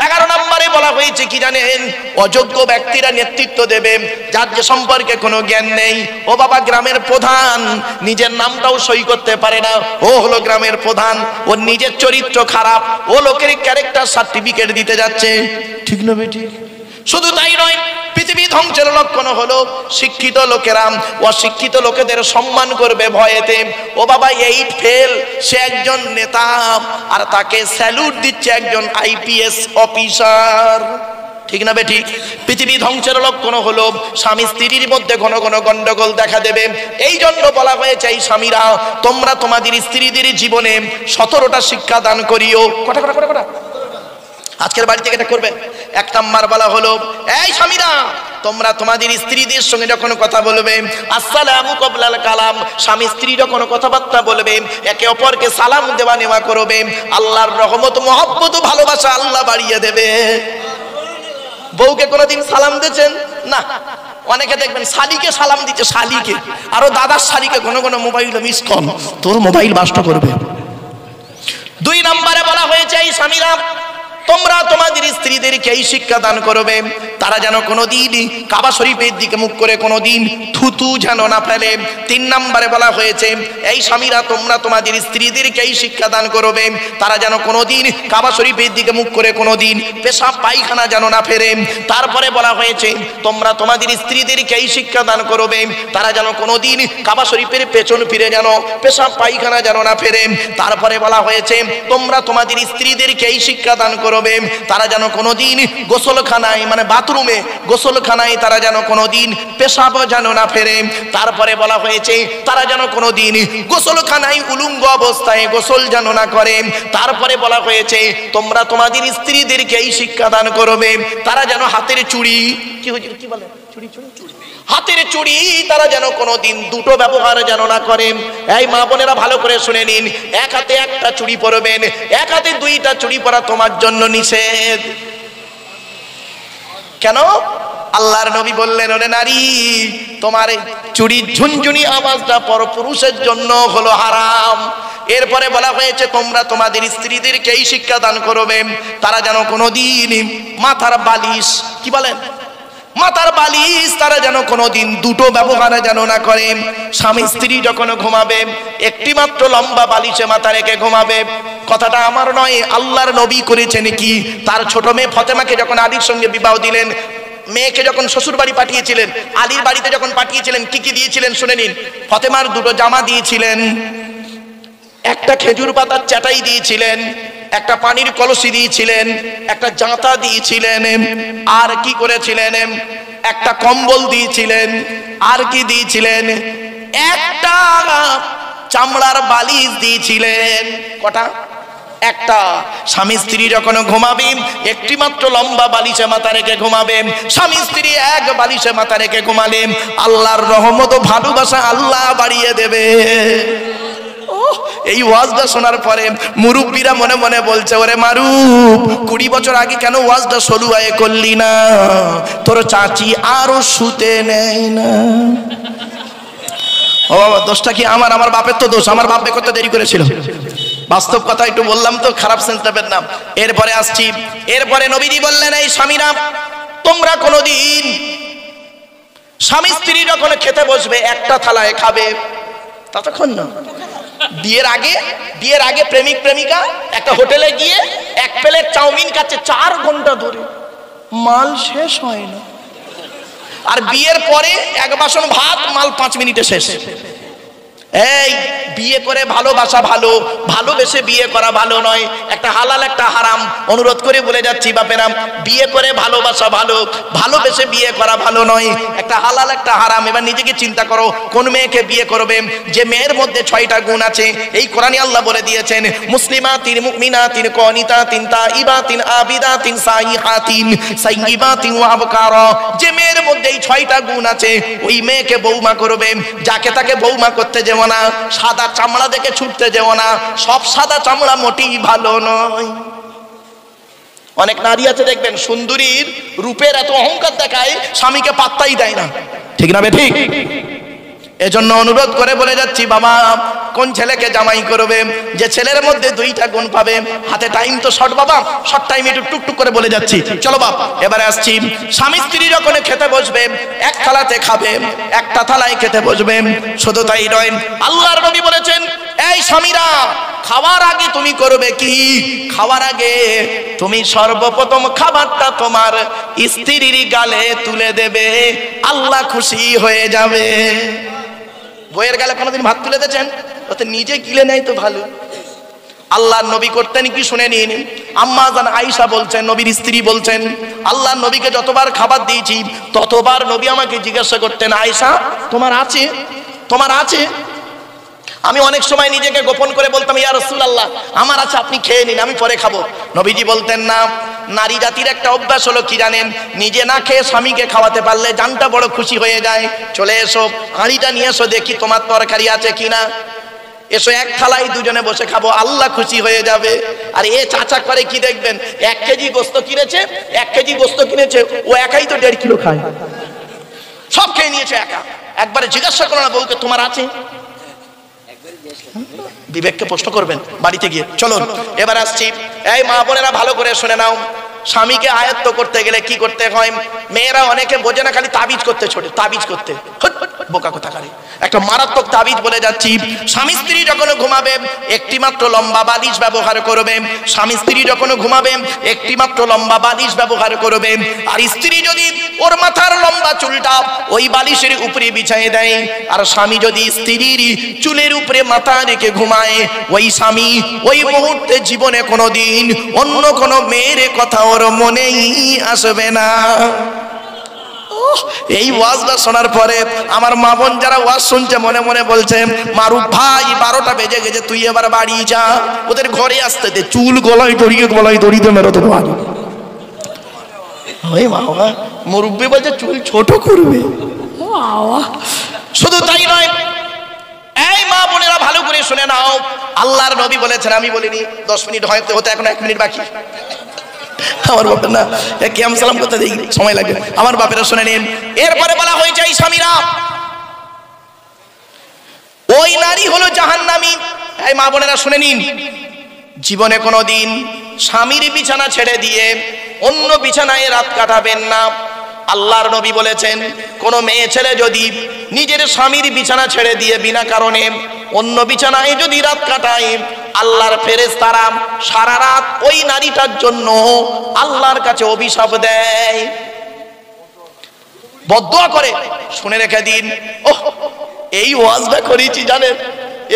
11 নম্বরে বলা হয়েছে কি জানেন, অযোগ্য ব্যক্তিরা নেতৃত্ব দেবে, যার যে সম্পর্কে কোনো জ্ঞান নেই। ও বাবা, গ্রামের প্রধান নিজের নামটাও সই করতে পারে না, ও হলো গ্রামের প্রধান, ওর নিজের চরিত্র খারাপ, ও লোকের ক্যারেক্টার সার্টিফিকেট দিতে যাচ্ছে। ঠিক না ঠিক? শুধু তাই নয়, পৃথিবী ধ্বংসের লক্ষণ হলো শিক্ষিত লোকেরা অশিক্ষিত লোকেদের সম্মান করবে ভয়েতে। ও বাবা, 8 ফেল, সে একজন নেতা, আর তাকে স্যালুট দিচ্ছে একজন IPS অফিসার। ঠিক না বেঠিক? পৃথিবী ধ্বংসের লক্ষণ হলো স্বামী স্ত্রীর মধ্যে ঘন ঘন গন্ডগোল দেখা দেবে। এই জন্য বলা হয়েছে, এই স্বামীরা তোমরা তোমাদের স্ত্রীদের জীবনে 17টা শিক্ষা দান করিও। কটা কটা কটা কটা আজকের বাড়ি থেকে এটা করবেন। 1 নাম্বার বলা হলো, এই স্বামীরা তোমরা তোমাদের স্ত্রীদের সঙ্গে যখন কথা বলবে, আসসালামু ক্বাবলাল কালাম, স্বামী স্ত্রী যখন কথাবার্তা বলবে একে অপরকে সালাম দেওয়া নেওয়া করবে, আল্লাহর রহমত, মহব্বত, ভালোবাসা আল্লাহ বাড়িয়ে দেবে। বউকে কোনোদিন সালাম দিয়েছেন না? অনেকে দেখবেন শালিকে সালাম দিচ্ছে, শালিকে, আরো দাদার শালিকে ঘন ঘন মোবাইল মিস কল, তোর মোবাইল নষ্ট করবে। 2 নম্বরে বলা হয়েছে, এই স্বামীরা তোমরা তোমাদের স্ত্রীদেরকে এই শিক্ষা দান করবে, তারা যেন কোনোদিন কাবা শরীফের দিকে মুখ করে কোনোদিন থুতু যেন না ফেলে। 3 নম্বরে বলা হয়েছে, এই স্বামীরা তোমরা তোমাদের স্ত্রীদেরকে এই শিক্ষা দান করবে, তারা যেন কোনোদিন কাবা শরীফের দিকে মুখ করে কোনোদিন পেশাব পায়খানা যেন না ফেরে। তারপরে বলা হয়েছে, তোমরা তোমাদের স্ত্রীদেরকে এই শিক্ষা দান করবে, তারা যেন কোনোদিন কাবা শরীফের পেছন ফিরে যেন পেশাব পায়খানা যেন না ফেরে। তারপরে বলা হয়েছে, তোমরা তোমাদের স্ত্রীদেরকে এই শিক্ষা দান করবে, তারা যেন কোনোদিন গোসলখানায় মানে বাথরুমে গোসলখানায় তারা যেন কোনোদিন পেশাব যেন না ফেরে। তারপরে বলা হয়েছে, তারা যেন কোনোদিন গোসলখানায় উলঙ্গ অবস্থায় গোসল যেন না করে। তারপরে বলা হয়েছে, তোমরা তোমাদের স্ত্রীদেরকে এই শিক্ষা দান করবে, তারা যেন হাতের চুড়ি, কি বলে চুড়ি চুড়ি চুড়ি, হাতের চুড়ি তারা যেন কোনোদিন দুটো ব্যবহার যেন না করেন। এই মা বোনেরা ভালো করে শুনে নিন, 1 হাতে 1টা চুড়ি পরবেন, 1 হাতে 2টা চুড়ি পরা তোমার জন্য নিষেধ। কেন? আল্লাহর নবী বললেন, ওরে নারী, তোমার চুড়ির ঝুনঝুনি আওয়াজটা পরপুরুষের জন্য হলো হারাম। এরপরে বলা হয়েছে, তোমরা তোমাদের স্ত্রীদেরকে এই শিক্ষা দান করবে, তারা যেন কোনোদিন মাথার বালিশ, কি বলেন, মাথার বালিশ তারা যেন কোনোদিন দুটো ব্যবহার যেন না করে। স্বামী স্ত্রী যখন ঘুমাবে একটি মাত্র লম্বা বালিশে মাথা রেখে ঘুমাবে। কথাটা আমার নয়, আল্লাহর নবী করেছেন কি, তার ছোট মেয়ে ফাতেমাকে যখন আলীর সঙ্গে বিবাহ দিলেন, মেয়েকে যখন শ্বশুর বাড়ি পাঠিয়েছিলেন, আলীর বাড়িতে যখন পাঠিয়েছিলেন, কি কি দিয়েছিলেন শুনে নিন। ফাতেমার দুটো জামা দিয়েছিলেন, একটা খেজুর পাতার চাটাই দিয়েছিলেন, একটা পানির কলসি দিয়েছিলেন, একটা জাঁতা দিয়েছিলেন, আর কি করেছিলেন, একটা কম্বল দিয়েছিলেন, আর কি দিয়েছিলেন, একটা চামড়ার বালিশ দিয়েছিলেন। কটা? একটা। স্বামী স্ত্রী যখন ঘুমাবে একটি মাত্র লম্বা বালিশে মাথা রেখে ঘুমাবে। স্বামী স্ত্রী এক বালিশে মাথা রেখে ঘুমালে আল্লাহর রহমত ও ভালোবাসা আল্লাহ বাড়িয়ে দেবে। এই ওয়াজটা শোনার পরে মুরব্বীরা মনে মনে বলছে, ওরে মারুফ, 20 বছর আগে কেন ওয়াজটা সলুয়ায়ে করলি না? তোর চাচি আরো শুতে নেয় না। ও বাবা, দোষটা কি আমার? আমার বাপের তো দোষ, আমার বাপ করতে দেরি করেছিল। বাস্তব কথা একটু বললাম তো, খারাপ সেন্স নেবেন না। এরপরে আসছি, এরপরে নবীজি বললেন, এই স্বামীরা তোমরা কোনোদিন স্বামী স্ত্রী যখন খেতে বসবে একটা থালায় খাবে, ততক্ষণ না। বিয়ের আগে প্রেমিক প্রেমিকা একটা হোটেলে গিয়ে এক প্লেট চাউমিন খাচ্ছে 4 ঘন্টা ধরে, মাল শেষ হয় না। আর বিয়ের পরে এক বাসন ভাত, মাল 5 মিনিটে শেষ। এই বিয়ে করে ভালোবাসা ভালো, ভালোবেসে বিয়ে করা ভালো নয়। একটা হালাল একটা হারাম। অনুরোধ করে বলে যাচ্ছি বাপেরা, বিয়ে করে ভালোবাসা ভালো, ভালোবেসে বিয়ে করা ভালো নয়। একটা হালাল একটা হারাম। এবার নিজেকে চিন্তা করো, কোন মেয়েকে বিয়ে করবে যে মেয়ের মধ্যে 6টা গুণ আছে। এই কোরআনে আল্লাহ বলে দিয়েছেন, মুসলিমাতিন মুমিনাতিন কানিতাতিন তাইবাতিন আবিদাতিন সাইহাতিন সাইয়িবাতিন ওয়া আবকারা। যে মেয়ের মধ্যে এই 6টা গুণ আছে ওই মেয়েকে বৌমা করবে। যাকে তাকে বৌমা করতে যেও না, সাদা চামড়া দেখে ছুটতে যেও না। সব সাদা চামড়া মোটেই ভালো নয়। অনেক নারী আছে দেখবেন, সুন্দরীর রূপের এত অহংকার দেখায়, স্বামীকে পাত্তাই দেয় না। ঠিক না ঠিক? এজন্য অনুরোধ করে বলে যাচ্ছি, বাবা কোন ছেলেকে জামাই করবে যে ছেলের মধ্যে 2টা গুণ পাবে? হাতে টাইম তো শর্ট বাবা, শর্ট টাইম একটু টুকটুক করে বলে যাচ্ছি। চলো বাপ, এবারে আসছি। স্বামী স্ত্রী যখন খেতে বসবে এক থালাতে খাবে, একটা থালায় খেতে বসবে। শুধু তাই নয়, আল্লাহর নবী বলেছেন, এই স্বামীরা খাওয়ার আগে তুমি করবে কি? খাওয়ার আগে তুমি সর্বপ্রথম খাবারটা তোমার স্ত্রীর গালে তুলে দেবে, আল্লাহ খুশি হয়ে যাবে। বইয়ের গালে কোনোদিন ভাত তুলে দিয়েছেন? ওতে নিজে গিলে নেয় তো ভালো। আল্লাহর নবী করতেন কি শুনে নিন। আম্মা জান আয়েশা বলছেন, নবীর স্ত্রী বলছেন, আল্লাহর নবীকে যতবার খাবার দিয়েছি ততবার নবী আমাকে জিজ্ঞাসা করতেন, আয়েশা তোমার আছে? তোমার আছে? আমি অনেক সময় নিজেকে গোপন করে বলতাম, ইয়া রাসূলুল্লাহ আমার আছে, আপনি খেয়ে নিন, আমি পরে খাবো। নবীজি বলতেন না। নারী জাতির একটা অভ্যাস হলো কি জানেন? নিজে না খেয়ে স্বামীকে খাওয়াতে পারলে জানটা বড় খুশি হয়ে যায়। চলে এসো, হাঁড়িটা নিয়ে এসো, দেখি তোমার তরকারি আছে কিনা। এসো, এক থালায় দুজনে বসে খাবো, আল্লাহ খুশি হয়ে যাবে। আর এ চাচা করে কি দেখবেন, 1 কেজি গোস্ত কিনেছে, 1 কেজি গোস্ত কিনেছে, ও একাই তো 1.5 কিলো খায়, সব খেয়ে নিয়েছে একা। একবারে জিজ্ঞাসা করো না বউকে তোমার আছে? বিবেককে প্রশ্ন করবেন বাড়িতে গিয়ে। চলুন এবার আসছি। এই মা বোনেরা ভালো করে শুনে নাও, স্বামীকে আয়ত্ত করতে গেলে কি করতে হয়? মেয়েরা অনেকে বোঝে না, খালি তাবিজ করতে ছোটে, তাবিজ করতে বোকা কথা কারে। একটা মারাত্মক তাবিজ বলে যাচ্ছি। স্বামী স্ত্রী যখন ঘুমাবে একটি মাত্র লম্বা বালিশ ব্যবহার করবে। স্বামী স্ত্রী যখন ঘুমাবে একটি মাত্র লম্বা বালিশ ব্যবহার করবে। আর স্ত্রী যদি ওর মাথার লম্বা চুলটা ওই বালিশের উপরে বিছায়ে দেয়, আর স্বামী যদি স্ত্রীর চুলের উপরে মাথা রেখে ঘুমায়, ওই স্বামী ওই মুহূর্তে জীবনে কোনোদিন অন্য কোনো মেয়ের কথা ওর মনেই আসবে না। এই ওয়াজটা শোনার পরে আমার মা বোন যারা ওয়াজ শুনছে মনে মনে বলছে, মারুফ ভাই 12টা বেজে গেছে, তুই এবার বাড়ি যা, ওদের ঘরে আসতে দে, চুল গলায় দড়িয়ে মেরো তো বাড়ি। ওই বাবা, মুরব্বি বলছে চুল ছোট করবে। শুধু তাই নয়, এই মা বোনেরা ভালো করে শুনে নাও, আল্লাহর নবী বলেছেন, আমি বলিনি, 10 মিনিট হয়তো হতে এখন 1 মিনিট বাকি। আমার বাপের না কিয়াম সালাম করতে দেই, সময় লাগবে। আমার বাপেরা শুনে নিন। এরপরে বলা হয়েছে, এই স্বামীরা ওই নারী হলো জাহান্নামী। এই মা বোনেরা শুনে নিন, জীবনে কোনোদিন স্বামীর বিছানা ছেড়ে দিয়ে অন্য বিছানায় রাত কাটাবেন না। আল্লাহর নবী বলেছেন, কোন মেয়ে ছেলে যদি নিজের স্বামীর বিছানা ছেড়ে দিয়ে বিনা কারণে অন্য বিছানায় যদি রাত কাটায়, আল্লাহর ফেরেশতারা সারা রাত ওই নারীটার জন্য আল্লাহর কাছে অভিশাপ দেয়, বদদুয়া করে। শুনে রেখে দিন। এই ওয়াজটা করেছি জানেন,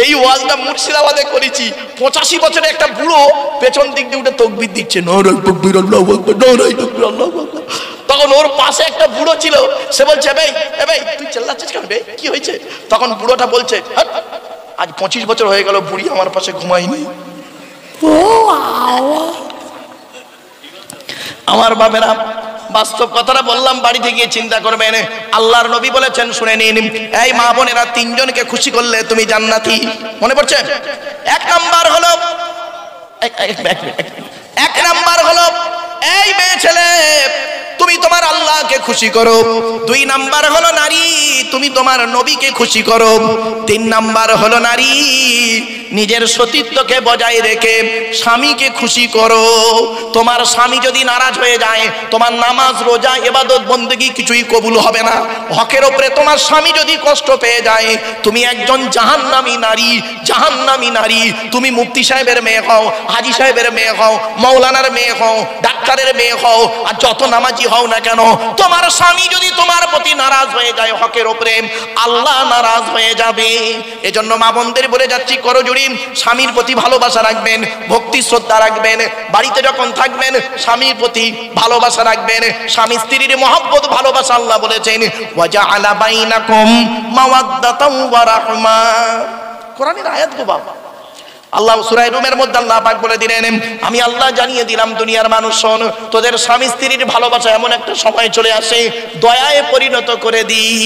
এই ওয়াজটা মুর্শিদাবাদে করেছি। 85 বছরের একটা বুড়ো পেছন দিক দিয়ে উঠে তাকবীর দিচ্ছে, নারায়ে তাকবীর, আল্লাহু আকবার, নারায়ে তাকবীর, আল্লাহু আকবার। তখন ওর পাশে একটা বুড়ো ছিল, সে বলছে, ভাই তুই চেল্লাচ্ছিস কেন বে, কি হয়েছে? তখন বুড়োটা বলছে, আজ 25 বছর হয়ে গেল বুড়ি আমার পাশে ঘুমায়নি। আমার বাপেরা, বাস্তব কথাটা বললাম, বাড়িতে গিয়ে চিন্তা করবেন। আল্লাহর নবী বলেছেন, শুনে নিন, এই মা বোনেরা, 3 জনকে খুশি করলে তুমি জান্নাতি। মনে পড়ছে? এক নাম্বার হলো এই মেয়ে ছেলে, তুমি তোমার আল্লাহকে খুশি করো। 2 নাম্বার হলো নারী, তুমি তোমার নবীকে খুশি করো। 3 নাম্বার হলো নারী, নিজের সতীত্বকে বজায় রেখে স্বামীকে খুশি করো। তোমার স্বামী যদি নারাজ হয়ে যায়, তোমার নামাজ, রোজা, ইবাদত, বন্দেগী কিছুই কবুল হবে না। হকের উপরে তোমার স্বামী যদি কষ্ট পেয়ে যায়, তুমি একজন জাহান্নামী নারী। তুমি মুফতি সাহেবের মেয়ে হও, হাজী সাহেবের মেয়ে হও, মাওলানার মেয়ে হও, ডাক্তারের মেয়ে হও, আর যত নামাজি হও না কেন, তোমার স্বামী যদি তোমার প্রতি নারাজ হয়ে যায় হকের উপরে, আল্লাহ নারাজ হয়ে যাবে। এজন্য মা বোনদের বলে যাচ্ছি, করজোড়ি স্বামীর প্রতি ভালোবাসা রাখবেন, ভক্তি শ্রদ্ধা রাখবেন। বাড়িতে যখন থাকবেন স্বামীর প্রতি ভালোবাসা রাখবেন, স্বামী স্ত্রীর মহব্বত, ভালোবাসা। আল্লাহ বলেছেন, ওয়াজআলা বাইনাকুম মাওয়াদ্দাতাও ওয়া রাহমা। কোরআনের আয়াত গো বাবা। আল্লাহ সূরা রুমের মধ্যে আল্লাহ পাক বলে দিলেন, আমি আল্লাহ জানিয়ে দিলাম দুনিয়ার মানুষ, শোন, তোদের স্বামী স্ত্রীর ভালোবাসা এমন একটা সময় চলে আসে, দয়ায় পরিণত করে দিই।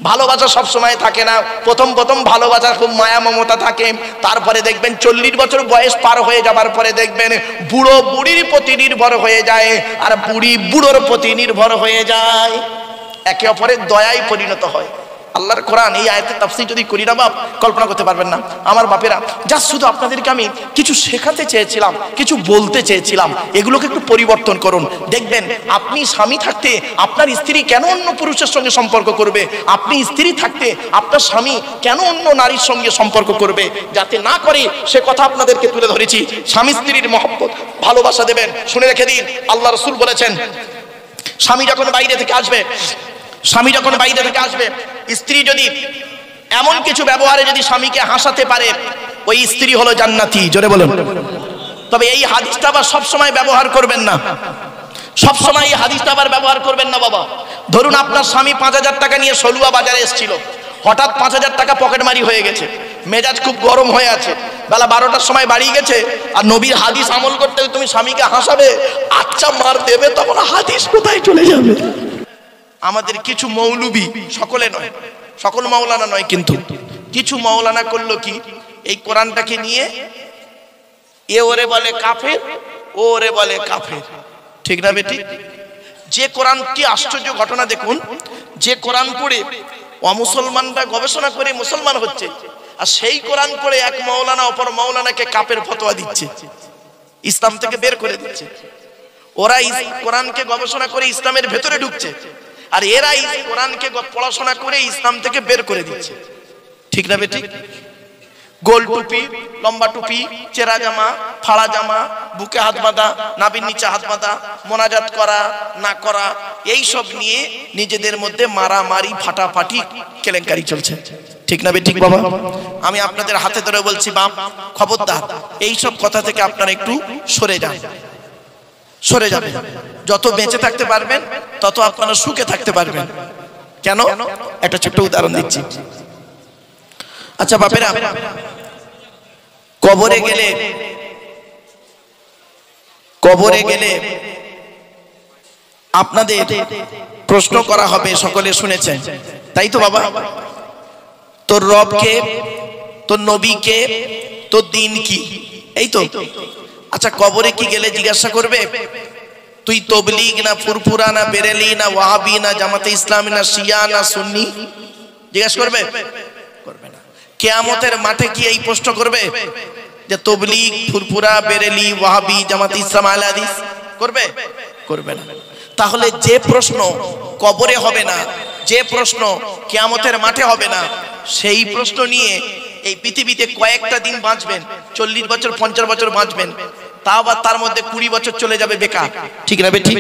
ভালোবাসা সব সময় থাকে না। প্রথম ভালোবাসা খুব মায়া মমতা থাকে, তারপরে দেখবেন 40 বছর বয়স পার হয়ে যাবার পরে দেখবেন বুড়ো বুড়ির প্রতি নির্ভর হয়ে যায়, আর বুড়ি বুড়োর প্রতি নির্ভর হয়ে যায়, একে অপরের দয়ায় পরিণত হয়। আল্লাহর কোরআন এই আয়াতের তাফসীর যদি করি না বাপ, কল্পনা করতে পারবেন না। আমার বাপেরা, জাস্ট শুধু আপনাদেরকে আমি কিছু শেখাতে চেয়েছিলাম, কিছু বলতে চেয়েছিলাম, এগুলোকে একটু পরিবর্তন করুন। দেখবেন আপনি স্বামী থাকতে আপনার স্ত্রী কেন অন্য পুরুষের সঙ্গে সম্পর্ক করবে, আপনি স্ত্রী থাকতে আপনার স্বামী কেন অন্য নারীর সঙ্গে সম্পর্ক করবে, যাতে না করে সে কথা আপনাদেরকে তুলে ধরেছি। স্বামী স্ত্রীর মহব্বত, ভালোবাসা দেবেন। শুনে রেখে দিন, আল্লাহ রাসূল বলেছেন, স্বামী যখন বাইরে থেকে আসবে, স্ত্রী যদি এমন কিছু ব্যবহারে যদি স্বামীকে হাসাতে পারে, ওই স্ত্রী হলো জান্নাতি। জোরে বলুন। তবে এই হাদিসটা আবার সবসময় ব্যবহার করবেন না, সবসময় এই হাদিসটা আবার ব্যবহার করবেন না বাবা। ধরুন আপনার স্বামী 5000 টাকা নিয়ে সলুয়া বাজারে এসেছিল, হঠাৎ 5000 টাকা পকেটমারি হয়ে গেছে, মেজাজ খুব গরম হয়ে আছে, বেলা 12টার সময় বাড়ি গেছে, আর নবীর হাদিস আমল করতে তুমি স্বামীকে হাসাবে, আচ্ছা মার দেবে, তখন হাদিস কোথায় চলে যাবে? আমাদের কিছু মৌলবি, সকলে নয়, সকল মাওলানা নয়, কিন্তু কিছু মাওলানা করলো কি, এই কোরআনটাকে নিয়ে এ ওরে বলে কাফের, ও ওরে বলে কাফের, ঠিক না বেটি? যে কোরআন, কি আশ্চর্য ঘটনা দেখুন, যে কোরআন পড়ে অমুসলমানরা গবেষণা করে মুসলমান হচ্ছে, আর সেই কোরআন পড়ে এক মাওলানা অপর মাওলানাকে কাফের ফতোয়া দিচ্ছে, ইসলাম থেকে বের করে দিচ্ছে। ওরা কোরআনকে গবেষণা করে ইসলামের ভেতরে ঢুকছে, আর এরা কোরআনকে পড়াশোনা করে ইসলাম থেকে বের করে দিচ্ছে, ঠিক না বেটি? গোল টুপি, লম্বা টুপি, চেরা জামা, ফাড়া জামা, বুকে হাত বাঁধা, নাভির নিচে হাত বাঁধা, মোনাজাত করা না করা, এই সব নিয়ে নিজেদের মধ্যে মারামারি, ফাটাফাটি, কেলেঙ্কারি চলছে, ঠিক না বেটি বাবা? আমি আপনাদের হাতে ধরে বলছি, বাপ খবরদার, এই সব কথা থেকে আপনারা একটু সরে যাবেন। যত বেঁচে থাকতে পারবেন তত আপনারা সুখে থাকতে পারবেন। কেন? একটা ছোট্ট উদাহরণ দিচ্ছি। আচ্ছা বাপেরা, কবরে গেলে আপনাদের প্রশ্ন করা হবে, সকলে শুনেছেন তাই তো বাবা? তোর রবকে, তোর নবীকে, তোর দিন কি, এই তো। আচ্ছা কবরে কি গেলে জিজ্ঞাসা করবে তুই তবলিগ না ফুরফুরা না বেরেলি না ওয়াহাবি না জামাতে ইসলামী না শিয়া না সুন্নি? জিজ্ঞাসা করবে? করবে না। কিয়ামতের মাঠে কি এই প্রশ্ন করবে যে তবলিগ, ফুরফুরা, বেরেলি, ওয়াহাবি, জামাতে ইসলাম, আহলে হাদিস? করবে? করবে না। তাহলে যে প্রশ্ন কবরে হবে না, যে প্রশ্ন কিয়ামতের মাঠে হবে না, সেই প্রশ্ন নিয়ে এই পৃথিবীতে কয়েকটা দিন বাঁচবেন, 40 বছর 50 বছর বাঁচবেন, তাও আবার তার মধ্যে 20 বছর চলে যাবে বেকার। ঠিক না? ঠিক।